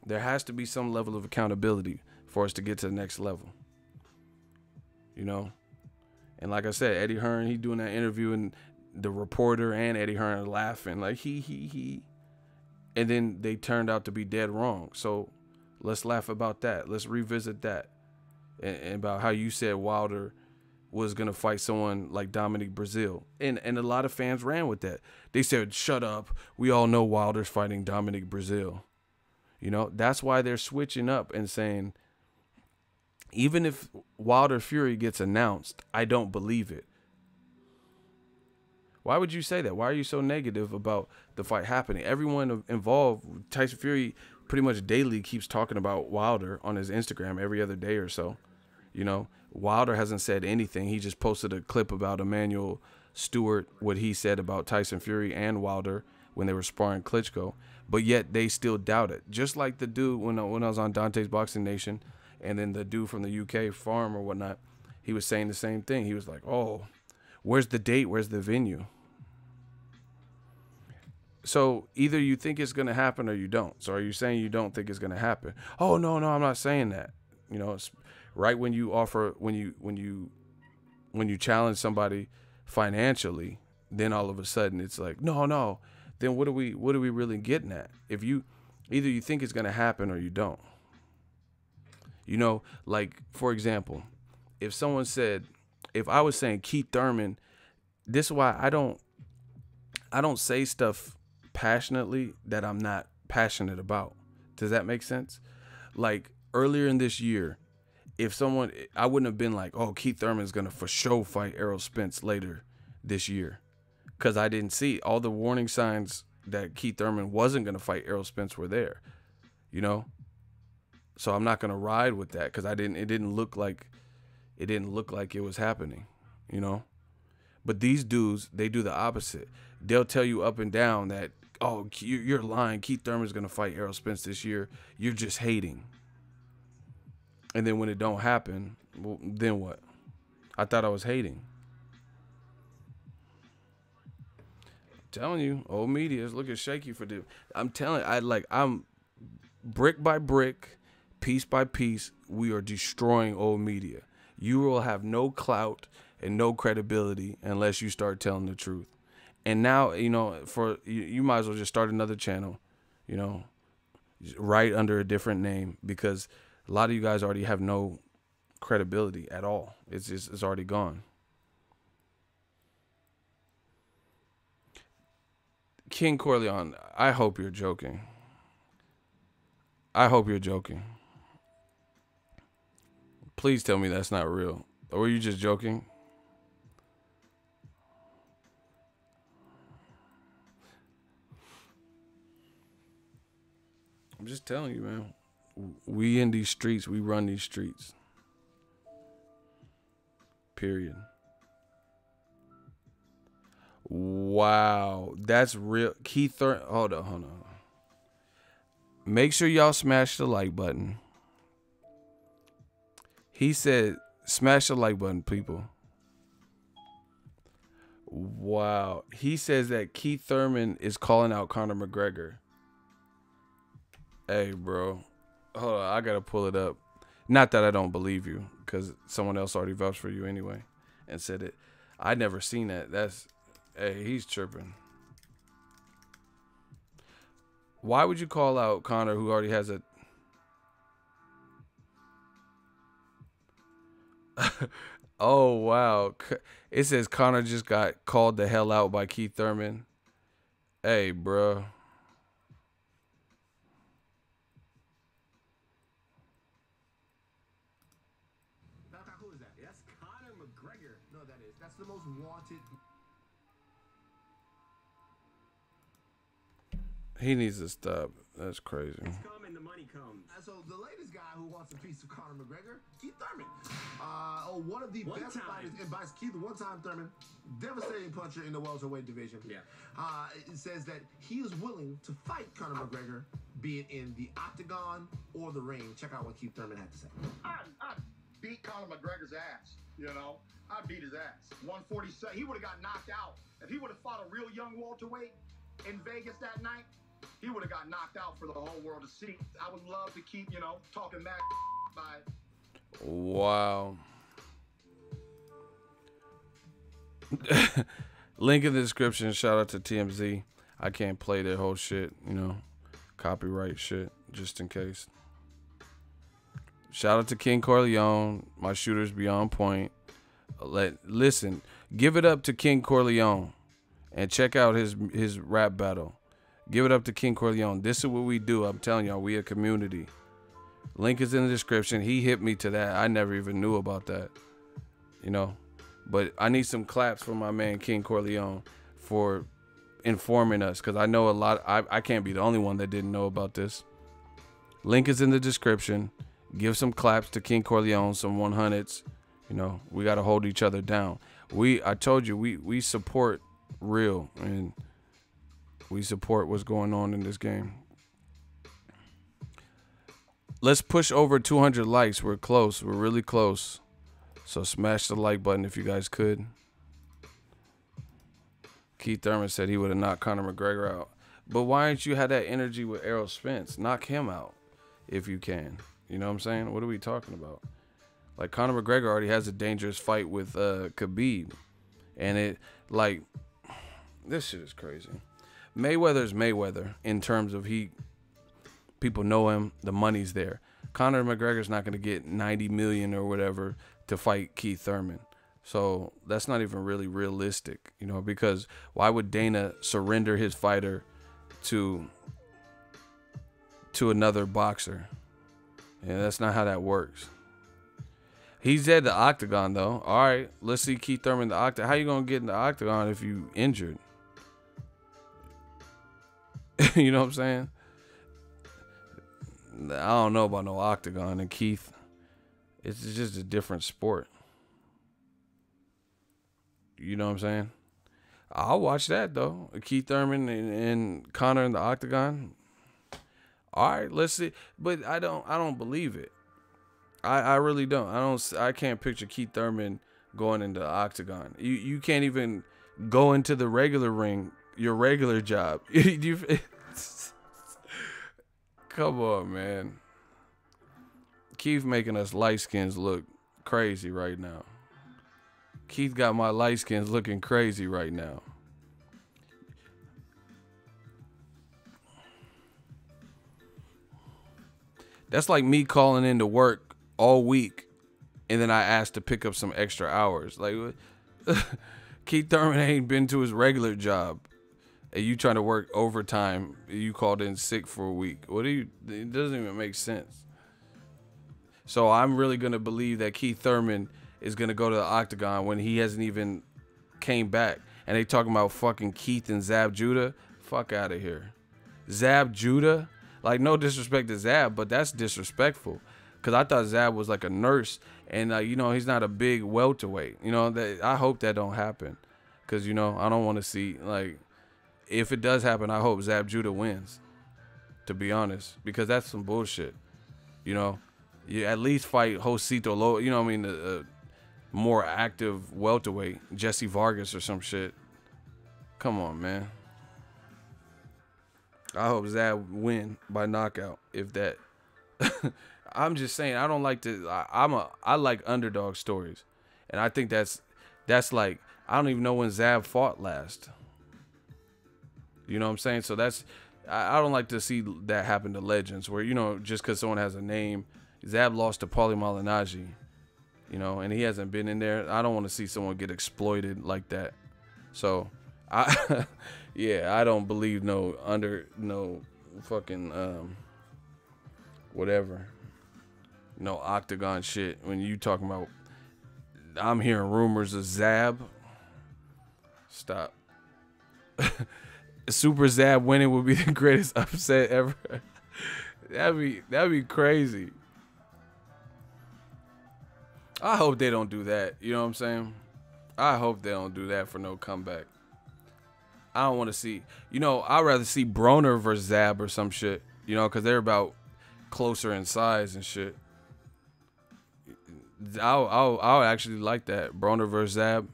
There has to be some level of accountability for us to get to the next level. You know? And like I said, Eddie Hearn, he doing that interview and the reporter and Eddie Hearn are laughing like he. And then they turned out to be dead wrong. So Let's laugh about that. Let's revisit that. And about how you said Wilder was going to fight someone like Dominic Brazil. And a lot of fans ran with that. They said, shut up. We all know Wilder's fighting Dominic Brazil. You know, that's why they're switching up and saying, even if Wilder Fury gets announced, I don't believe it. Why would you say that? Why are you so negative about the fight happening? Everyone involved, Tyson Fury pretty much daily keeps talking about Wilder on his Instagram every other day or so. You know, Wilder hasn't said anything. He just posted a clip about Emmanuel Stewart, what he said about Tyson Fury and Wilder when they were sparring Klitschko. But yet they still doubt it. Just like the dude when I was on Dante's Boxing Nation, and then the dude from the UK, Farm or whatnot, he was saying the same thing. He was like, oh, where's the date? Where's the venue? So either you think it's going to happen or you don't. So are you saying you don't think it's going to happen? Oh, no, I'm not saying that. You know, it's right when you offer, when you challenge somebody financially, then all of a sudden it's like, no. Then what are we really getting at? If either you think it's going to happen or you don't. You know, like, for example, if I was saying Keith Thurman, this is why I don't say stuff passionately that I'm not passionate about. Does that make sense? Like earlier in this year, I wouldn't have been like, oh, Keith Thurman's going to for sure fight Errol Spence later this year. Because I didn't see all the warning signs that Keith Thurman wasn't going to fight Errol Spence were there, you know? So I'm not going to ride with that because it didn't look like it was happening, you know? But these dudes, they do the opposite. They'll tell you up and down that, oh, you're lying. Keith Thurman's going to fight Errol Spence this year. You're just hating. And then when it don't happen, well, then what? I thought I was hating. I'm telling you, old media is looking shaky for this. I'm telling you, I'm brick by brick, piece by piece, we are destroying old media. You will have no clout and no credibility unless you start telling the truth. And now, you know, you might as well just start another channel, you know, right under a different name, because a lot of you guys already have no credibility at all. It's already gone. King Corleone, I hope you're joking. I hope you're joking. Please tell me that's not real. Or were you just joking? I'm just telling you, man. We in these streets. We run these streets. Period. Wow. That's real. Keith Thurman. Hold on. Make sure y'all smash the like button. He said, smash the like button, people. Wow. He says that Keith Thurman is calling out Conor McGregor. Hey, bro. Hold on. I got to pull it up. Not that I don't believe you, because someone else already vouched for you anyway and said it. I never seen that. Hey, he's tripping. Why would you call out Conor, who already has a... Oh, wow. It says Conor just got called the hell out by Keith Thurman. Hey, bro. Who is that? That's Conor McGregor. No, that is. That's the most wanted. He needs to stop. That's crazy. It's coming, the money comes. And so the latest guy who wants a piece of Conor McGregor, Keith Thurman. One of the best fighters in boxing. Keith, one-time Thurman, devastating puncher in the welterweight division. Yeah. It says that he is willing to fight Conor McGregor, be it in the octagon or the ring. Check out what Keith Thurman had to say. I'd beat Conor McGregor's ass, you know? I'd beat his ass. 147. He would have got knocked out. If he would have fought a real young welterweight in Vegas that night, he would have got knocked out for the whole world to see. I would love to keep, you know, talking mad by. Wow. Link in the description. Shout out to TMZ. I can't play their whole shit, you know, copyright shit, just in case. Shout out to King Corleone. My shooters be on point. Listen, give it up to King Corleone and check out his rap battle. Give it up to King Corleone. This is what we do. I'm telling y'all, we a community. Link is in the description. He hit me to that. I never even knew about that. You know, but I need some claps for my man King Corleone for informing us, because I know a lot. I can't be the only one that didn't know about this. Link is in the description. Give some claps to King Corleone, some 100s. You know, we got to hold each other down. I told you, we support real, and we support what's going on in this game. Let's push over 200 likes. We're close. We're really close. So smash the like button if you guys could. Keith Thurman said he would have knocked Conor McGregor out. But why didn't you have that energy with Errol Spence? Knock him out if you can. You know what I'm saying? What are we talking about? Like, Conor McGregor already has a dangerous fight with Khabib. And it, like, this shit is crazy. Mayweather's Mayweather in terms of people know him, the money's there. Conor McGregor's not going to get 90 million or whatever to fight Keith Thurman. So that's not even really realistic, you know, because why would Dana surrender his fighter to another boxer? Yeah, that's not how that works. He's at the octagon, though. All right, let's see Keith Thurman in the octagon. How you going to get in the octagon if you injured? You know what I'm saying? I don't know about no octagon. And Keith, it's just a different sport. You know what I'm saying? I'll watch that, though. Keith Thurman and Conor in the octagon. All right, let's see. But I don't believe it. I really don't. I can't picture Keith Thurman going into the octagon. You can't even go into the regular ring, your regular job. Come on, man. Keith making us light skins look crazy right now. Keith got my light skins looking crazy right now. That's like me calling into work all week and then I asked to pick up some extra hours. Like, Keith Thurman ain't been to his regular job. And you trying to work overtime, you called in sick for a week. It doesn't even make sense. So I'm really going to believe that Keith Thurman is going to go to the octagon when he hasn't even came back. And they talking about fucking Keith and Zab Judah. Fuck out of here. Zab Judah? Like, no disrespect to Zab, but that's disrespectful. Because I thought Zab was like a nurse. And, you know, he's not a big welterweight. You know, I hope that don't happen. Because, you know, I don't want to see, like, if it does happen, I hope Zab Judah wins. To be honest. Because that's some bullshit. You know, you at least fight Josito Lo. You know what I mean? More active welterweight, Jesse Vargas or some shit. Come on, man. I hope Zab win by knockout. If that, I'm just saying, I don't like to. I like underdog stories, and I think that's like, I don't even know when Zab fought last. You know what I'm saying? So I don't like to see that happen to legends, where, you know, just because someone has a name. Zab lost to Paulie Malignaggi. You know, and he hasn't been in there. I don't want to see someone get exploited like that. So, yeah, I don't believe no fucking whatever, no octagon shit. When you talking about, I'm hearing rumors of Zab. Stop. Super Zab winning would be the greatest upset ever. That'd be crazy. I hope they don't do that. You know what I'm saying? I hope they don't do that for no comeback. I don't want to see, you know, I'd rather see Broner versus Zab or some shit, you know, because they're about closer in size and shit. I'll actually like that. Broner versus Zab.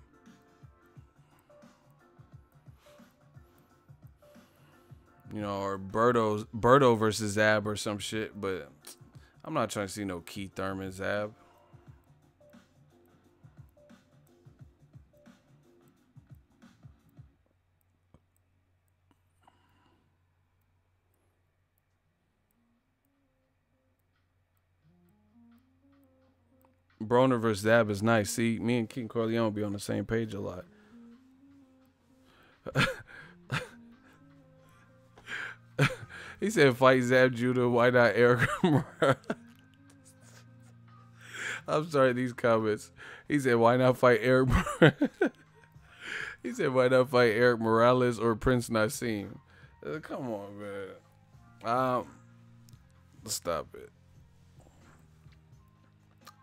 You know, or Berto versus Zab or some shit, but I'm not trying to see no Keith Thurman Zab. Broner versus Zab is nice. See, me and King Corleone be on the same page a lot. He said, fight Zab Judah. Why not Eric Morales? I'm sorry, these comments. He said, why not fight Eric Morales? He said, why not fight Eric Morales or Prince Nassim? Come on, man. Stop it.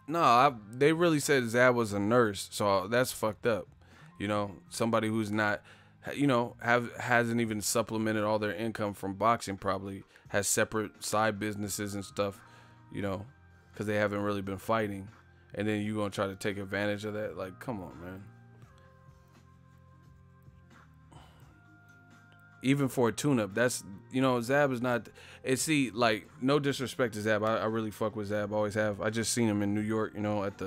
No, they really said Zab was a nurse, so that's fucked up. You know, somebody who's not, you know, hasn't even supplemented all their income from boxing, probably has separate side businesses and stuff, you know, because they haven't really been fighting. And then you gonna try to take advantage of that? Like, come on, man. Even for a tune-up, that's, you know, Zab is not. See, like, no disrespect to Zab. I really fuck with Zab. Always have. I just seen him in New York, you know, at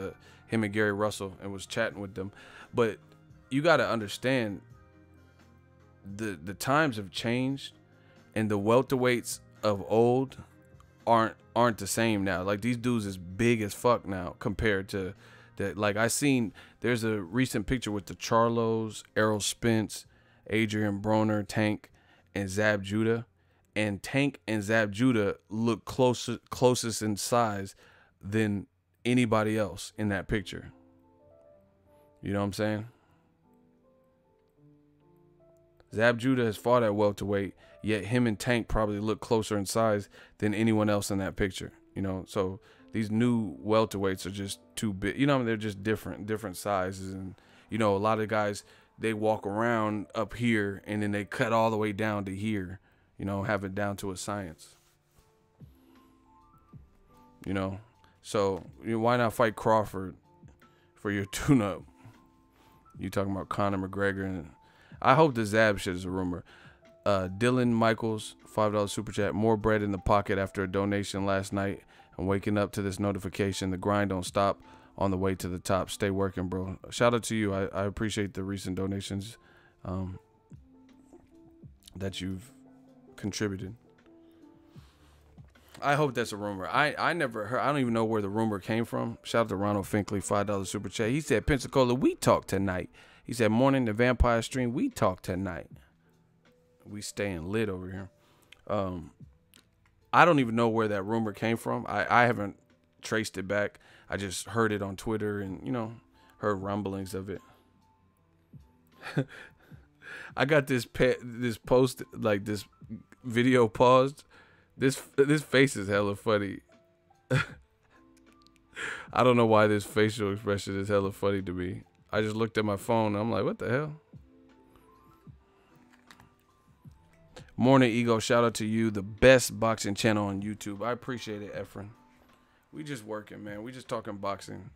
him and Gary Russell, and was chatting with them. But you got to understand, the times have changed, and the welterweights of old aren't the same now. Like, these dudes is big as fuck now compared to that. Like, there's a recent picture with the Charlos, Errol Spence, Adrian Broner, Tank, and Zab Judah. And Tank and Zab Judah look closest in size than anybody else in that picture. You know what I'm saying? Zab Judah has fought at welterweight, yet him and Tank probably look closer in size than anyone else in that picture. You know, so these new welterweights are just too big. You know, they're just different sizes. And, you know, a lot of guys, they walk around up here and then they cut all the way down to here, you know, have it down to a science. You know, so why not fight Crawford for your tune-up? You talking about Conor McGregor? And I hope the Zab shit is a rumor. Dylan Michaels, $5 super chat. More bread in the pocket after a donation last night. I'm waking up to this notification. The grind don't stop. On the way to the top. Stay working, bro. Shout out to you. I appreciate the recent donations that you've contributed. I hope that's a rumor. I never heard. I don't even know where the rumor came from. Shout out to Ronald Finkley, $5 super chat. He said, Pensacola, we talk tonight. He said, morning, the Vampire Stream, we talk tonight. We staying lit over here. I don't even know where that rumor came from. I haven't traced it back. I just heard it on Twitter and, you know, heard rumblings of it. I got this post, like this video paused. This face is hella funny. I don't know why this facial expression is hella funny to me. I just looked at my phone and I'm like, what the hell? Morning Ego, shout out to you, the best boxing channel on YouTube. I appreciate it, Efren. We just working, man. We just talking boxing.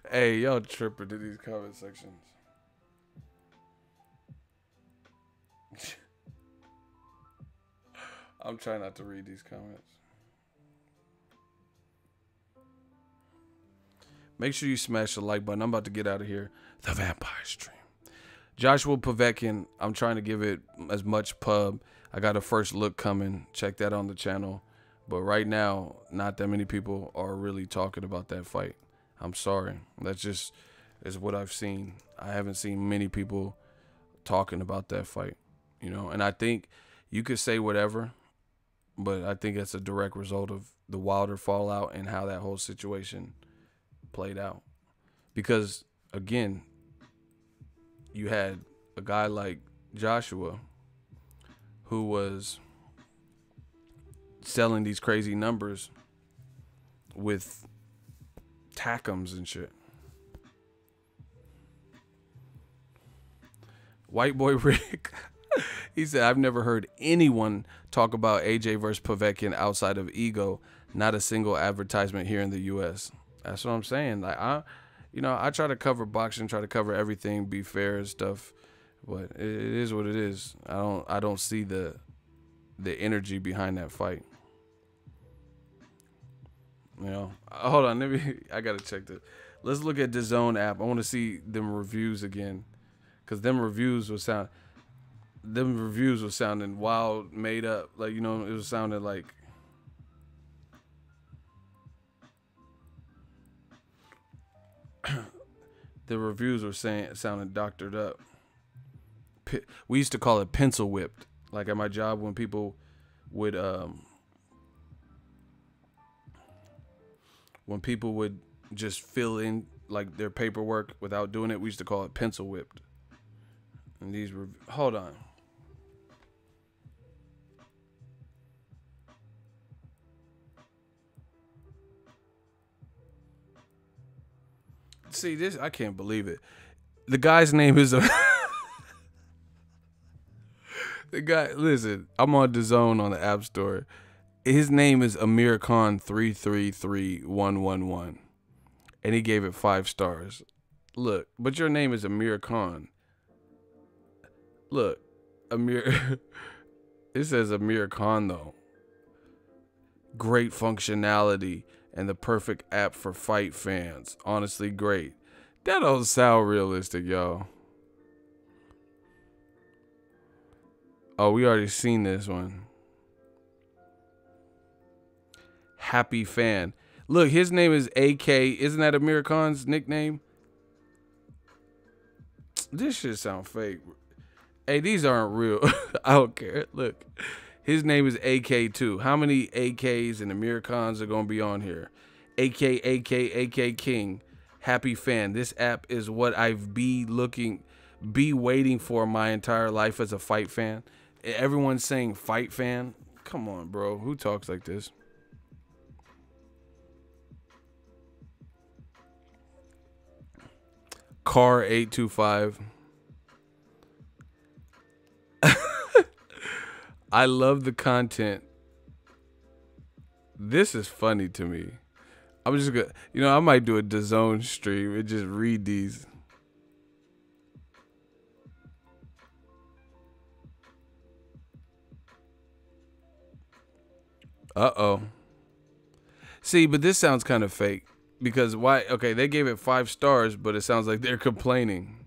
Hey, y'all tripping to these comment sections. I'm trying not to read these comments. Make sure you smash the like button. I'm about to get out of here. The Vampire Stream. Joshua Povetkin, I'm trying to give it as much pub. I got a first look coming. Check that on the channel. But right now, not that many people are really talking about that fight. I'm sorry. That's just is what I've seen. I haven't seen many people talking about that fight, you know. And I think you could say whatever, but I think that's a direct result of the Wilder fallout and how that whole situation played out. Because, again, you had a guy like Joshua who was selling these crazy numbers with tackums and shit. White boy Rick, he said, I've never heard anyone talk about AJ versus Povetkin outside of ego. Not a single advertisement here in the U.S. That's what I'm saying. Like, I try to cover boxing, try to cover everything, be fair and stuff, but it is what it is. I don't see the energy behind that fight. You know, hold on, I gotta check this. Let's look at the Zone app. I want to see them reviews again, cause them reviews would sound. them reviews were sounding wild, made up. Like, you know, it was sounding like. The reviews were sounding doctored up. We used to call it pencil whipped. Like at my job, when people would just fill in like their paperwork without doing it, we used to call it pencil whipped. And these were, hold on. See this, I can't believe it. The guy's name is the guy. Listen, I'm on DAZN on the App Store. His name is Amir Khan 333111, and he gave it 5 stars. Look, but your name is Amir Khan. Look, Amir. It says Amir Khan though. Great functionality and the perfect app for fight fans. Honestly, great. That don't sound realistic, y'all. Oh, we already seen this one. Happy fan. Look, his name is AK. Isn't that Amir Khan's nickname? This shit sound fake. Hey, these aren't real. I don't care. Look, his name is AK too. How many AKs and Amir Khans are gonna be on here? AK King. Happy fan. This app is what I've be waiting for my entire life as a fight fan. Everyone's saying fight fan. Come on, bro. Who talks like this? Car 825. I love the content. This is funny to me. I'm just gonna, you know, I might do a DAZN stream and just read these. Uh-oh. See, but this sounds kind of fake. Because why? Okay, they gave it 5 stars, but it sounds like they're complaining.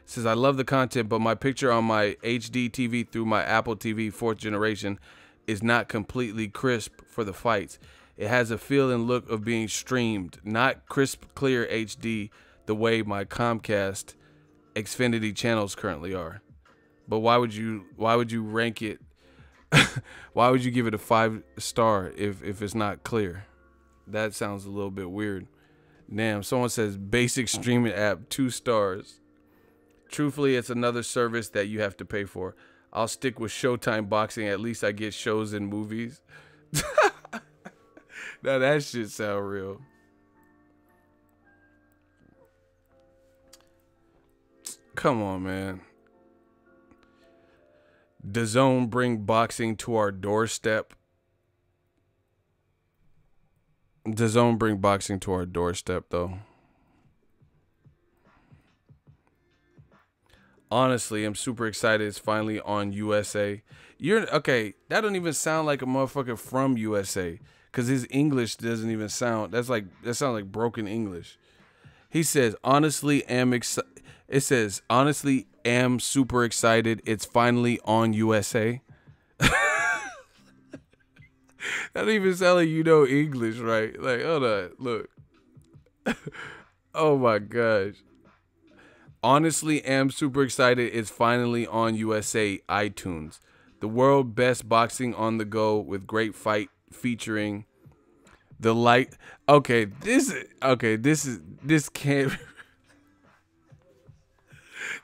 It says, I love the content, but my picture on my HD TV through my Apple TV 4th generation is not completely crisp for the fights. It has a feel and look of being streamed, not crisp, clear HD the way my Comcast Xfinity channels currently are. But why would you rank it? Why would you give it a 5 star if it's not clear? That sounds a little bit weird. Damn, someone says basic streaming app 2 stars. Truthfully, it's another service that you have to pay for. I'll stick with Showtime Boxing. At least I get shows and movies. Now that shit sound real. Come on, man. DAZN bring boxing to our doorstep. DAZN bring boxing to our doorstep, though. Honestly, I'm super excited. It's finally on USA. You're okay. That don't even sound like a motherfucker from USA, because his English doesn't even sound. That sounds like broken English. He says, honestly, it says, honestly, am super excited. It's finally on USA. That don't even sound like you know English, right? Like, hold on, look. Oh my gosh. Honestly, am super excited. It's finally on USA iTunes. The world best boxing on the go with great fight featuring the light. Okay, this can't.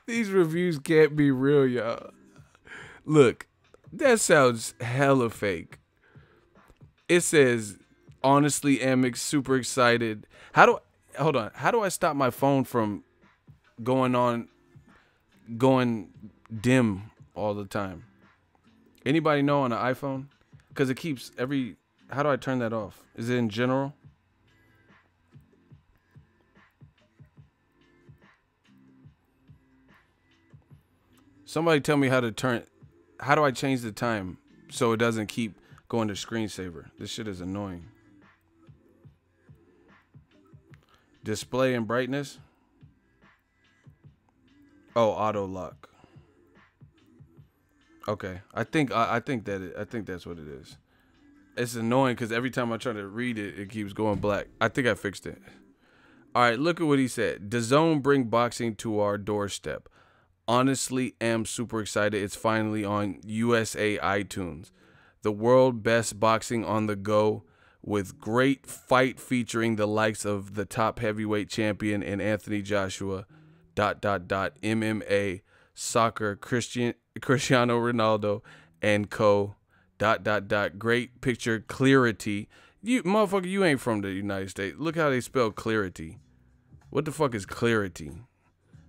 These reviews can't be real, y'all. Look, that sounds hella fake. It says, honestly, am super excited. Hold on. How do I stop my phone from going dim all the time? Anybody know on an iPhone? Because it keeps how do I turn that off? Is it in general? Somebody tell me how do I change the time so it doesn't keep going to screensaver? This shit is annoying. Display and brightness. Oh, auto lock. Okay, I think that's what it is. It's annoying because every time I try to read it, it keeps going black. I think I fixed it. All right, look at what he said. DAZN bring boxing to our doorstep. Honestly, am super excited. It's finally on USA iTunes. The world best boxing on the go with great fight featuring the likes of the top heavyweight champion and Anthony Joshua, ... MMA, soccer, Cristiano Ronaldo, and co ... Great picture clarity. You motherfucker, you ain't from the United States. Look how they spell clarity. What the fuck is clarity?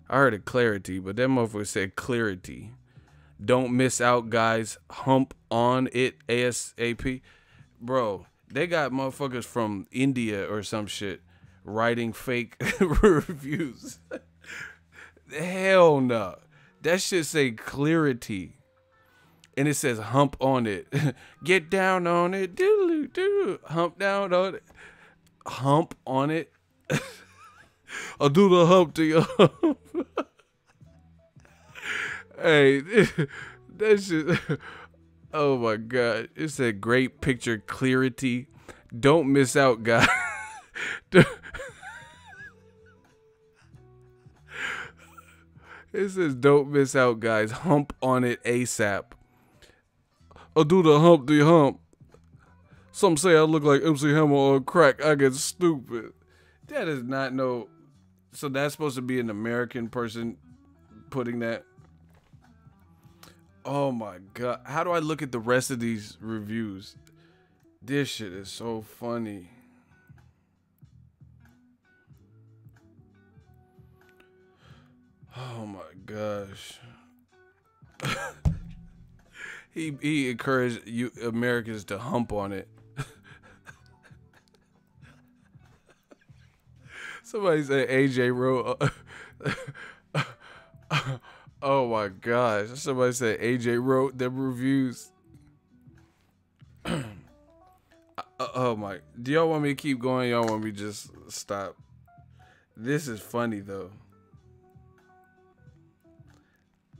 I heard of clarity, but that motherfucker said clarity. Don't miss out, guys. Hump on it ASAP. Bro, they got motherfuckers from India or some shit writing fake reviews. Hell no. That shit say clarity. And it says hump on it. Get down on it. Doo-doo-doo. Hump down on it. Hump on it. I'll do the hump to you. Hey, that shit. Oh my God. It said great picture clarity. Don't miss out, guys. It says don't miss out, guys. Hump on it ASAP. I'll do the hump the hump. Some say I look like MC Hammer on crack. I get stupid. That is not no. So that's supposed to be an American person putting that. Oh my God. How do I look at the rest of these reviews? This shit is so funny. Oh my gosh. He encouraged you Americans to hump on it. Somebody said AJ wrote. Oh my gosh! Somebody said AJ wrote them reviews. Oh my! Do y'all want me to keep going? Y'all want me to just stop? This is funny though.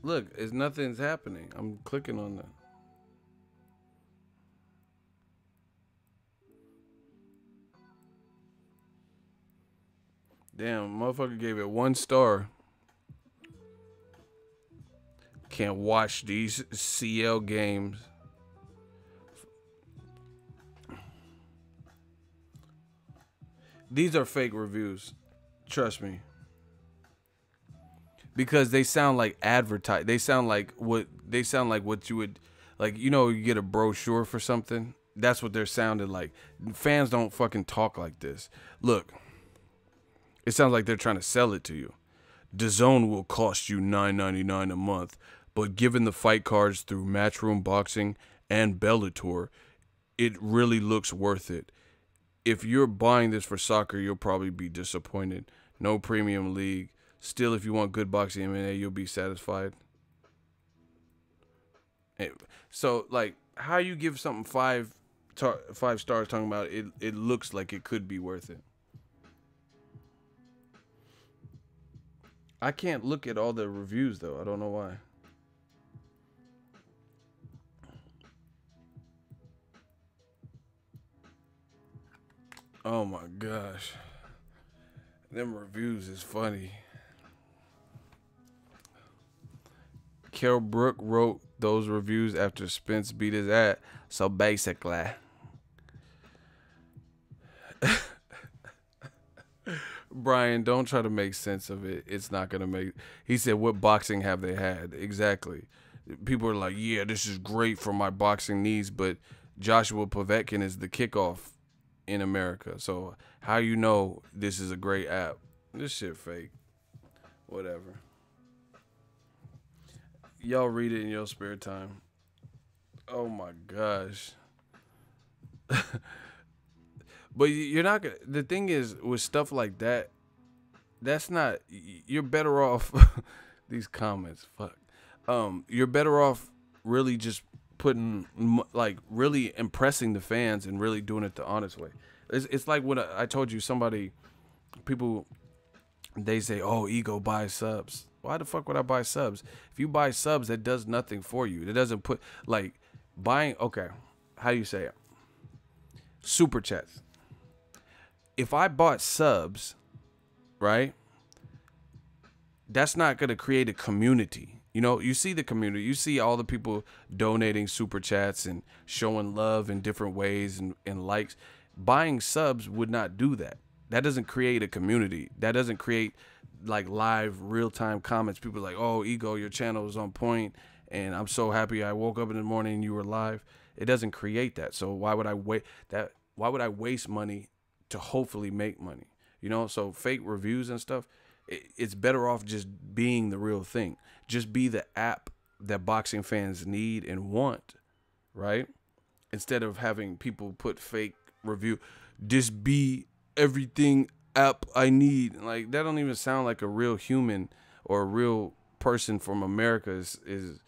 Look, it's nothing's happening. I'm clicking on that. Damn, motherfucker gave it 1 star. Can't watch these CL games. These are fake reviews. Trust me. Because they sound like advertise. They sound like what you would like, you know, you get a brochure for something. That's what they're sounding like. Fans don't fucking talk like this. Look. It sounds like they're trying to sell it to you. DAZN will cost you $9.99 a month, but given the fight cards through Matchroom Boxing and Bellator, it really looks worth it. If you're buying this for soccer, you'll probably be disappointed. No premium league. Still, if you want good boxing M&A, you'll be satisfied. So, like, how you give something 5 stars talking about it looks like it could be worth it. I can't look at all the reviews, though. I don't know why. Oh, my gosh. Them reviews is funny. Kell Brook wrote those reviews after Spence beat his ass. So, basically... Brian, don't try to make sense of it. It's not going to make... He said, what boxing have they had? Exactly. People are like, yeah, this is great for my boxing needs, but Joshua Povetkin is the kickoff in America. So how you know this is a great app? This shit fake. Whatever. Y'all read it in your spare time. Oh, my gosh. But you're not gonna. The thing is, with stuff like that, that's not. You're better off. These comments, fuck. You're better off really just putting, like, really impressing the fans and really doing it the honest way. It's like what I told you. People, they say, "Oh, ego buys subs." Why the fuck would I buy subs? If you buy subs, that does nothing for you. It doesn't put, like, buying, okay, how do you say it? Super chats. If I bought subs, right, that's not going to create a community. You know, you see the community. You see all the people donating super chats and showing love in different ways and likes. Buying subs would not do that. That doesn't create a community. That doesn't create, like, live real-time comments. People are like, oh, Ego, your channel is on point, and I'm so happy I woke up in the morning and you were live. It doesn't create that. So why would I why would I waste money to hopefully make money? You know, so fake reviews and stuff, it's better off just being the real thing. Just be the app that boxing fans need and want, right? Instead of having people put fake review, just be everything app I need. Like, that don't even sound like a real human or a real person from America is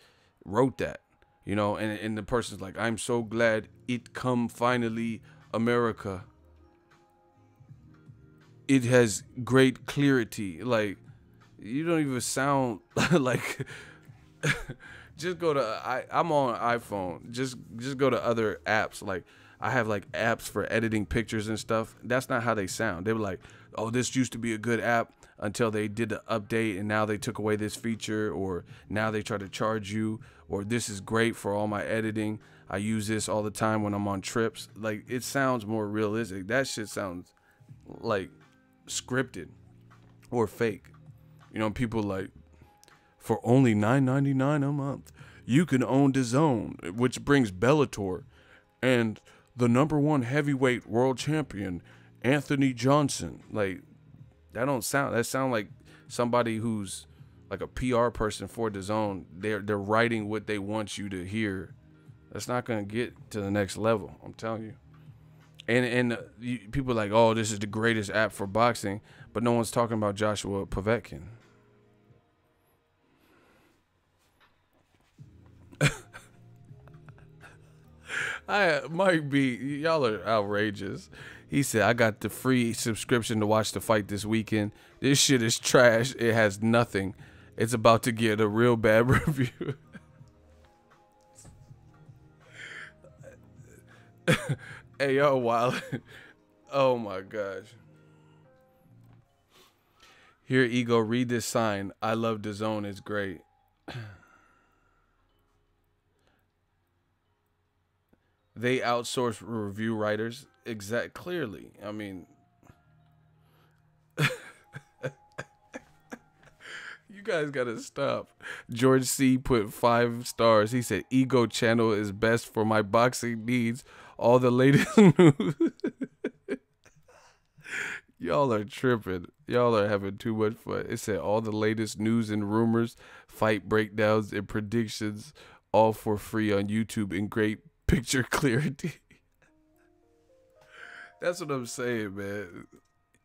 wrote that, you know, and the person's like, I'm so glad it come finally, America. It has great clarity. Like, you don't even sound like just go to I'm on iPhone. Just go to other apps. Like, I have like apps for editing pictures and stuff. That's not how they sound. They were like, oh, this used to be a good app until they did the update and now they took away this feature, or now they try to charge you, or this is great for all my editing. I use this all the time when I'm on trips. Like, it sounds more realistic. That shit sounds like scripted or fake. You know, people like, for only $9.99 a month, you can own DAZN, which brings Bellator and the #1 heavyweight world champion, Anthony Johnson. Like, that sound like somebody who's like a PR person for DAZN. They're writing what they want you to hear. That's not gonna get to the next level, I'm telling you. And people are like, oh, this is the greatest app for boxing, but no one's talking about Joshua Povetkin. Mike B, y'all are outrageous. He said, I got the free subscription to watch the fight this weekend. This shit is trash. It has nothing. It's about to get a real bad review. Hey, yo, wild. Oh, my gosh. Here, Ego, read this sign. I love DAZN. It's great. They outsource review writers. Clearly. I mean, you guys gotta stop. George C put 5 stars. He said, Ego channel is best for my boxing needs. All the latest news. Y'all are tripping. Y'all are having too much fun. It said all the latest news and rumors, fight breakdowns and predictions, all for free on YouTube in great picture clarity. That's what I'm saying, man.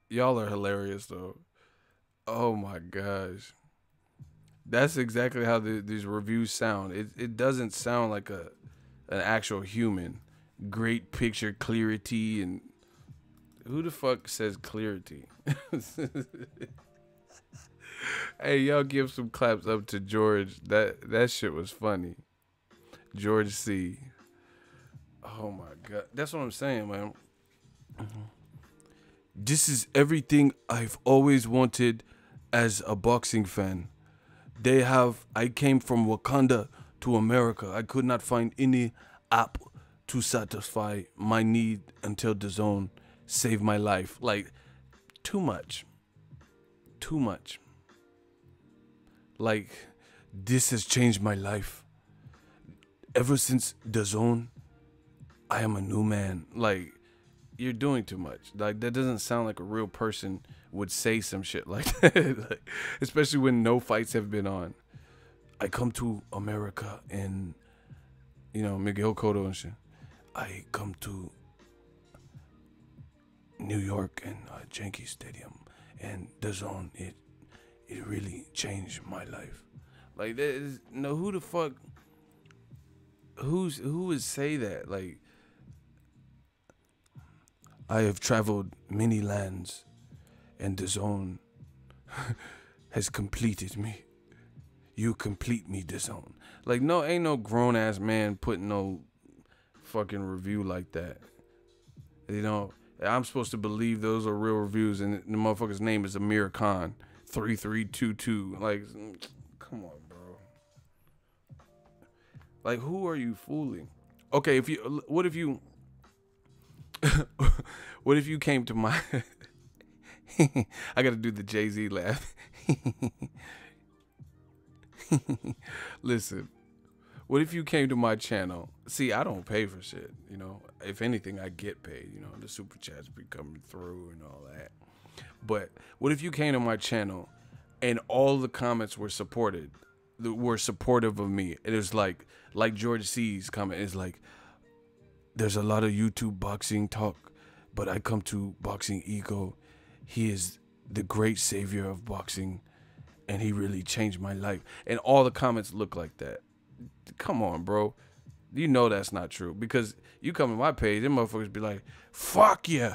Y'all are hilarious, though. Oh, my gosh. That's exactly how these reviews sound. It doesn't sound like an actual human. Great picture clarity, and who the fuck says clarity? Hey, y'all give some claps up to George. That shit was funny. George C. Oh my god. That's what I'm saying, man. This is everything I've always wanted as a boxing fan. I came from Wakanda to America. I could not find any app to satisfy my need until DAZN saved my life. Like, too much. Too much. Like, this has changed my life. Ever since DAZN, I am a new man. Like, you're doing too much. Like, that doesn't sound like a real person would say some shit like that. Like, especially when no fights have been on. I come to America and, you know, Miguel Cotto and shit. I come to New York and Yankee Stadium and DAZN. It really changed my life. Like, there is no, who the fuck, who would say that? Like, I have traveled many lands, and DAZN has completed me. You complete me, DAZN. Like, no, ain't no grown ass man putting no fucking review like that. You know, I'm supposed to believe those are real reviews, and the motherfucker's name is Amir Khan 3322. Like, come on, bro. Like, who are you fooling? Okay, what if you came to my I gotta do the Jay-Z laugh. Listen, what if you came to my channel? See, I don't pay for shit, you know. If anything, I get paid, you know. The super chats be coming through and all that. But what if you came to my channel and all the comments were supportive of me? It was like George C's comment is like, there's a lot of YouTube boxing talk, but I come to Boxingego. He is the great savior of boxing, and he really changed my life. And all the comments look like that. Come on, bro. You know that's not true, because you come to my page, them motherfuckers be like, fuck you,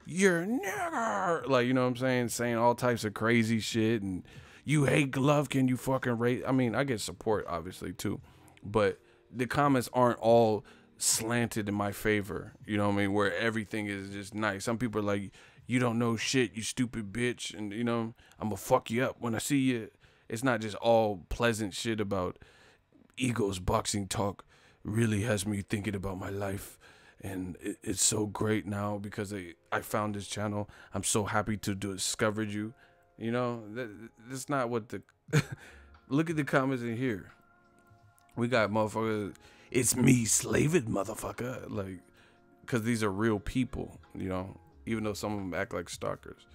you're a nigger. Like, you know what I'm saying all types of crazy shit, and you hate Golovkin, you fucking rate. I mean, I get support, obviously, too, but the comments aren't all slanted in my favor, you know what I mean, where everything is just nice. Some people are like, you don't know shit, you stupid bitch, and, you know, I'm gonna fuck you up when I see you. It's not just all pleasant shit about Ego's boxing talk really has me thinking about my life, and it's so great now because I found this channel. I'm so happy to discover you. You know, that's not what the look at the comments in here. We got motherfuckers, it's me slaving, motherfucker, like, because these are real people, you know, even though some of them act like stalkers.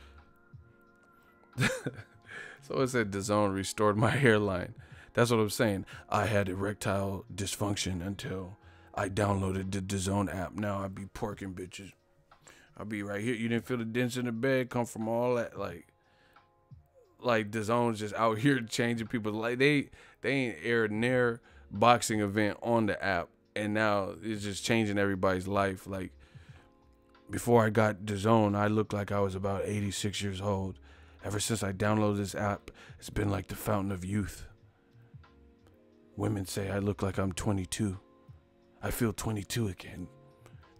So it said DAZN restored my hairline. That's what I'm saying. I had erectile dysfunction until I downloaded the DAZN app. Now I be porking bitches. I'll be right here. You didn't feel the dents in the bed come from all that, like DAZN's just out here changing people. Like they ain't aired near boxing event on the app, and now it's just changing everybody's life. Like, before I got DAZN, I looked like I was about 86 years old. Ever since I downloaded this app, it's been like the fountain of youth. Women say I look like I'm 22. I feel 22 again.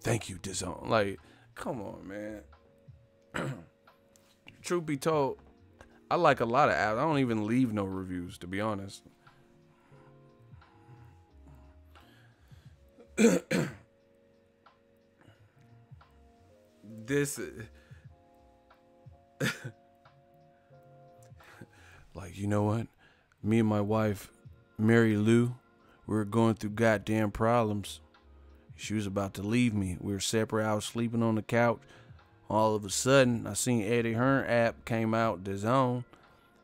Thank you, DAZN. Like, come on, man. Truth be told, I like a lot of apps. I don't even leave no reviews, to be honest. This like, you know what? Me and my wife, Mary Lou, we were going through goddamn problems. She was about to leave me. We were separate. I was sleeping on the couch. All of a sudden, I seen Eddie Hearn app came out, DAZN.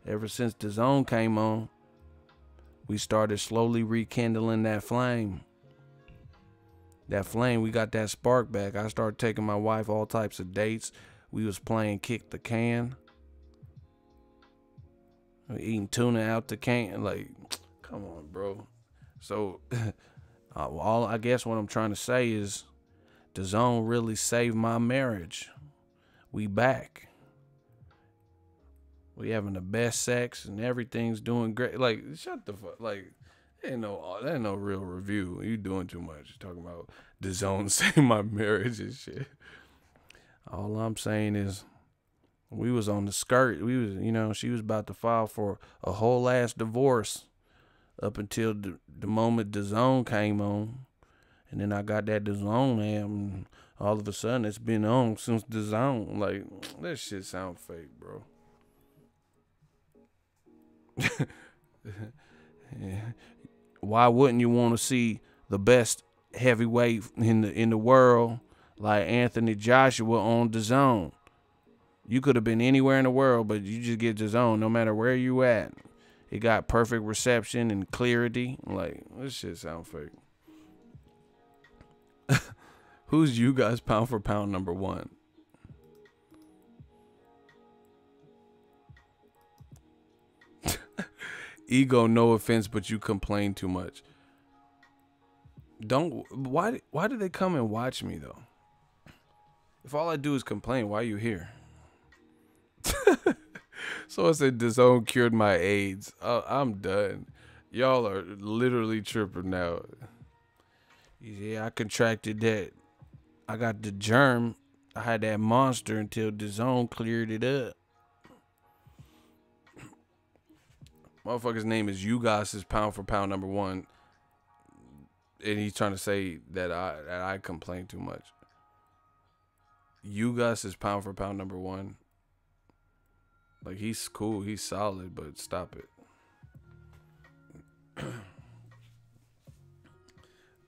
Ever since DAZN came on, we started slowly rekindling that flame. That flame, we got that spark back. I started taking my wife all types of dates. We was playing kick the can. Eating tuna out the can. Like, come on, bro. So, I guess what I'm trying to say is DAZN really saved my marriage. We back. We having the best sex and everything's doing great. Like, shut the fuck. Like, that ain't no real review. You doing too much. You're talking about DAZN saved my marriage and shit. All I'm saying is, we was on the skirt. We was, you know, she was about to file for a whole ass divorce up until the moment DAZN came on. And then I got that DAZN app, and all of a sudden it's been on since DAZN. Like, that shit sound fake, bro. Yeah. Why wouldn't you want to see the best heavyweight in the world like Anthony Joshua on DAZN? You could have been anywhere in the world, but you just get DAZN no matter where you at. It got perfect reception and clarity. Like, this shit sound fake. Who's you guys pound for pound number one? Ego, no offense, but you complain too much. Why do they come and watch me though? If all I do is complain, why are you here? So I said DAZN cured my AIDS. I'm done. Y'all are literally tripping now. Yeah, I contracted that. I got the germ. I had that monster until DAZN cleared it up. Motherfucker's name is Ugas is pound for pound #1. And he's trying to say that I complain too much. Ugas is pound for pound #1. Like, he's cool, he's solid, but stop it.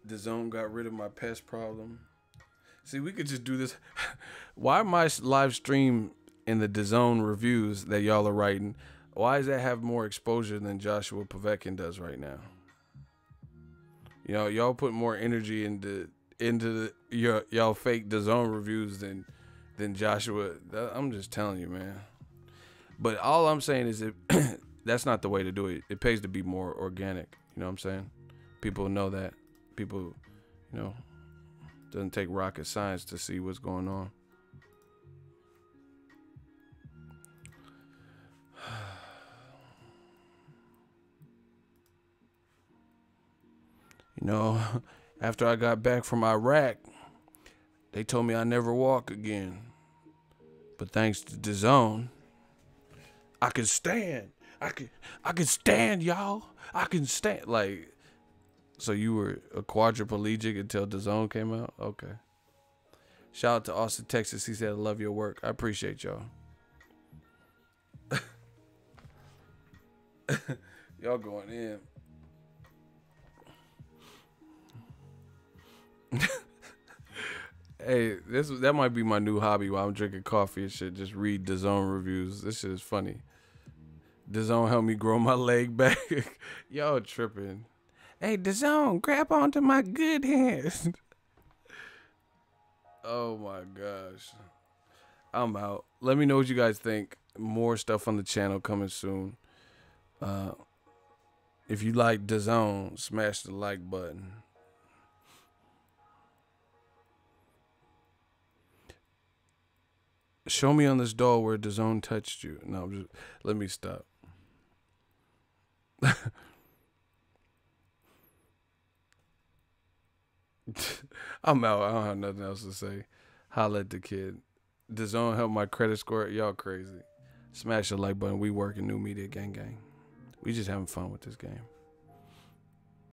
DAZN got rid of my pest problem. See, we could just do this. Why my live stream in the DAZN reviews that y'all are writing, why does that have more exposure than Joshua Povetkin does right now? You know, y'all put more energy into y'all fake DAZN reviews than Joshua. I'm just telling you, man. But all I'm saying is that that's not the way to do it. It pays to be more organic. You know what I'm saying? People know that. People, you know, doesn't take rocket science to see what's going on. You know, after I got back from Iraq, they told me I never walk again. But thanks to DAZN, I can stand. I can stand, y'all. I can stand. Like, so you were a quadriplegic until DAZN came out? Okay. Shout out to Austin, Texas. He said, I love your work. I appreciate y'all. Y'all going in. Hey, that might be my new hobby while I'm drinking coffee and shit. Just read DAZN reviews. This shit is funny. DAZN helped me grow my leg back. Y'all tripping. Hey, DAZN, grab onto my good hands. Oh my gosh. I'm out. Let me know what you guys think. More stuff on the channel coming soon. If you like DAZN, smash the like button. Show me on this doll where DAZN touched you. No, let me stop. I'm out. I don't have nothing else to say. Holla at the kid. DAZN helped my credit score. Y'all crazy. Smash the like button. We working New Media Gang Gang. We just having fun with this game.